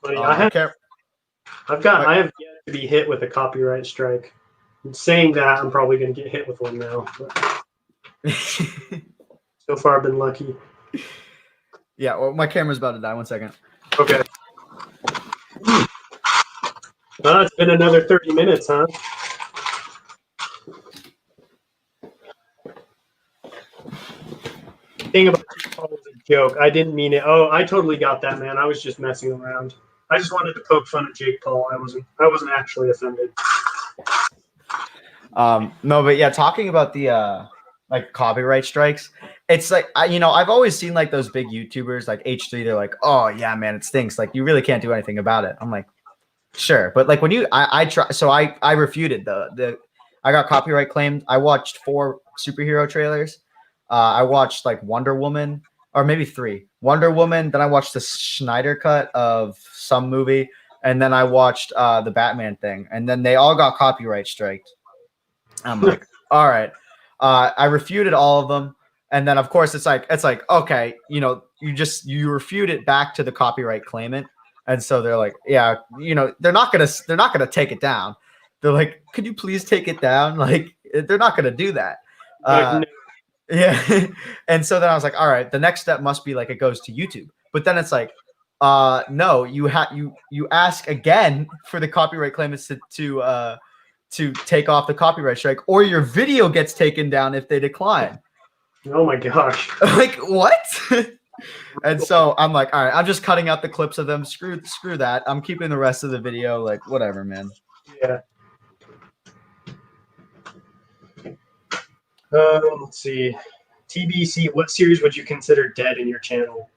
Funny. I have yet to be hit with a copyright strike. And saying that, I'm probably going to get hit with one now. So far, I've been lucky. Yeah, well, my camera's about to die. 1 second. Okay. Well, it's been another 30 minutes, huh? Thing about Utapau was a joke. I didn't mean it. Oh, I totally got that, man. I was just messing around. I just wanted to poke fun at Jake Paul. I wasn't actually offended. No, but yeah, talking about the like copyright strikes, it's like I've always seen like those big YouTubers like H3. They're like, oh yeah, man, it stinks. Like you really can't do anything about it. I'm like, sure, but like when I try, so I refuted the I got copyright claimed. I watched 4 superhero trailers. I watched like Wonder Woman, or maybe 3 Wonder Woman. Then I watched the Schneider cut of some movie, and then I watched the Batman thing, and then they all got copyright striked. I'm like, all right. I refuted all of them, and then of course it's like okay, you refute it back to the copyright claimant, and so they're like, yeah, they're not gonna take it down. They're like, could you please take it down? Like they're not gonna do that. No. Yeah. And so then I was like, all right, the next step must be like it goes to YouTube. But then it's like, no, you ask again for the copyright claimants to take off the copyright strike, or your video gets taken down if they decline. Oh my gosh. Like what? And so I'm like, all right, I'm just cutting out the clips of them. Screw that. I'm keeping the rest of the video. Like whatever, man. Yeah. Let's see. TBC, what series would you consider dead in your channel?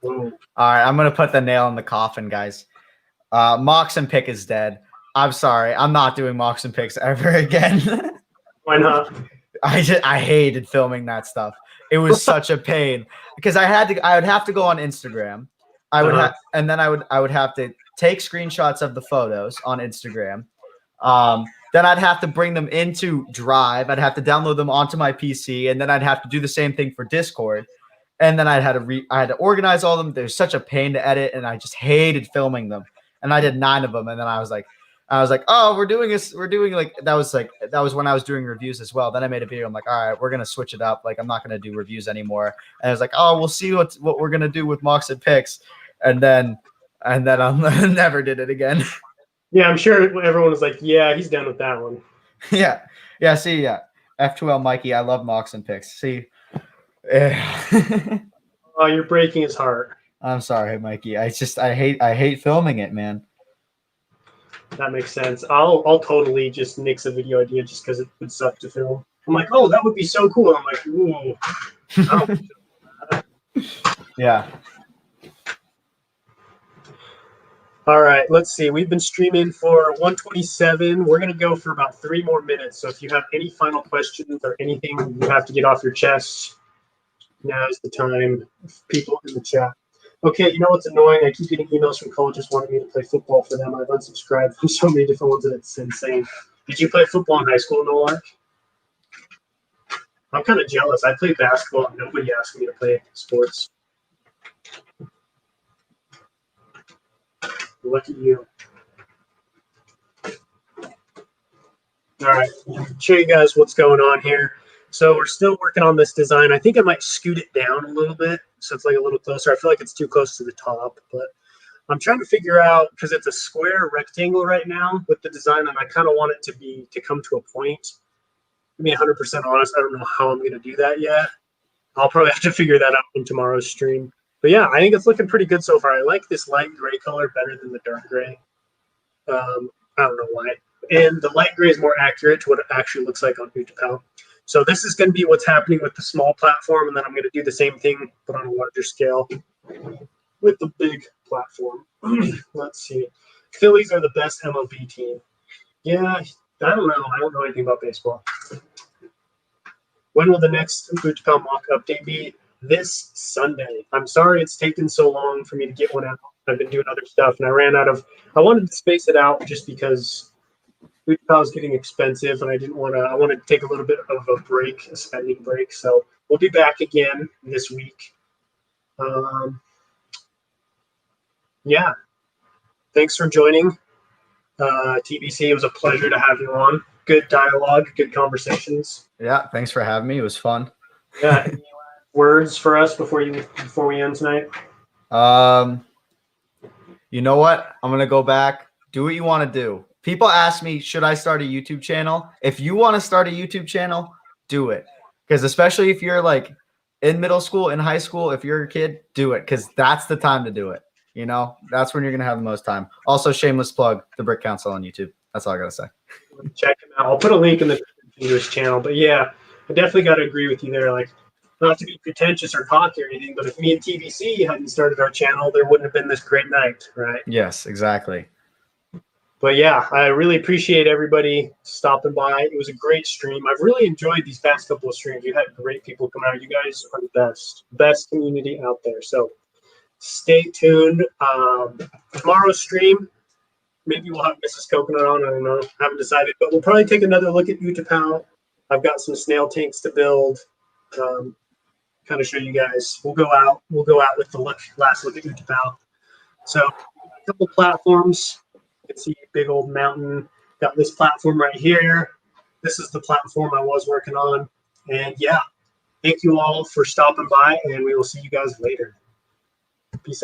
All right, I'm gonna put the nail in the coffin, guys. Mox and Pick is dead. I'm sorry, I'm not doing Mox and Picks ever again. Why not? I hated filming that stuff. It was such a pain because I would have to go on Instagram. And then I would have to take screenshots of the photos on Instagram. Then I'd have to bring them into Drive. I'd have to download them onto my PC, and then I'd have to do the same thing for Discord. And then I had to organize all of them. There's such a pain to edit, and I just hated filming them. And I did 9 of them, and then I was like, oh, we're doing like that was when I was doing reviews as well. Then I made a video. I'm like, all right, we're gonna switch it up. Like I'm not gonna do reviews anymore. And I was like, oh, we'll see what we're gonna do with Mox and Picks. And then I never did it again. Yeah, I'm sure everyone was like, yeah, he's done with that one. Yeah. See, yeah. F2L Mikey, I love Mox and Picks. See. Oh, you're breaking his heart. I'm sorry, Mikey. I hate filming it, man. That makes sense. I'll totally just nix a video idea just because it would suck to film. I'm like, oh, that would be so cool. I'm like, ooh. Yeah. All right, let's see. We've been streaming for 127. We're going to go for about 3 more minutes. So if you have any final questions or anything you have to get off your chest, now is the time. People in the chat. Okay, you know what's annoying? I keep getting emails from colleges wanting me to play football for them. I've unsubscribed from so many different ones that it's insane. Did you play football in high school, Nolark? I'm kind of jealous. I played basketball and nobody asked me to play sports. Look at you. All right, show you guys what's going on here. So we're still working on this design. I think I might scoot it down a little bit so it's like a little closer. I feel like it's too close to the top, but I'm trying to figure out, because it's a square rectangle right now with the design, and I kind of want it to come to a point. To be 100% honest, I don't know how I'm going to do that yet. I'll probably have to figure that out in tomorrow's stream. But yeah, I think it's looking pretty good so far. I like this light gray color better than the dark gray. I don't know why. And the light gray is more accurate to what it actually looks like on Utapau. So this is going to be what's happening with the small platform, and then I'm going to do the same thing, but on a larger scale with the big platform. Let's see. Phillies are the best MLB team. Yeah, I don't know. I don't know anything about baseball. When will the next Utapau mock update be? This Sunday. I'm sorry it's taken so long for me to get one out. I've been doing other stuff, and I wanted to space it out just because Utapau is getting expensive, and I wanted to take a little bit of a break, a spending break. So we'll be back again this week. Yeah. Thanks for joining, TBC. It was a pleasure to have you on. Good dialogue, good conversations. Yeah, thanks for having me. It was fun. Yeah. words for us before we end tonight? You know what? I'm gonna go back. Do what you want to do. People ask me, should I start a YouTube channel? If you want to start a YouTube channel, do it. Because especially if you're like in middle school, in high school, if you're a kid, do it. Because that's the time to do it. You know, that's when you're gonna have the most time. Also, shameless plug, the Brick Council on YouTube. That's all I gotta say. Check him out. I'll put a link in the description to his channel. But yeah, I definitely got to agree with you there. Like, not to be pretentious or cocky or anything, but if me and TBC hadn't started our channel, there wouldn't have been this great night, right? Yes, exactly. But yeah, I really appreciate everybody stopping by. It was a great stream. I've really enjoyed these past couple of streams. You had great people come out. You guys are the best community out there. So stay tuned. Tomorrow's stream, maybe we'll have Mrs. Coconut on. I don't know. I haven't decided, but we'll probably take another look at Utapau. I've got some snail tanks to build. Kind of show you guys. We'll go out with the last look at Utapau. So a couple platforms. You can see a big old mountain. Got this platform right here. This is the platform I was working on. And yeah, thank you all for stopping by, and we will see you guys later. Peace out.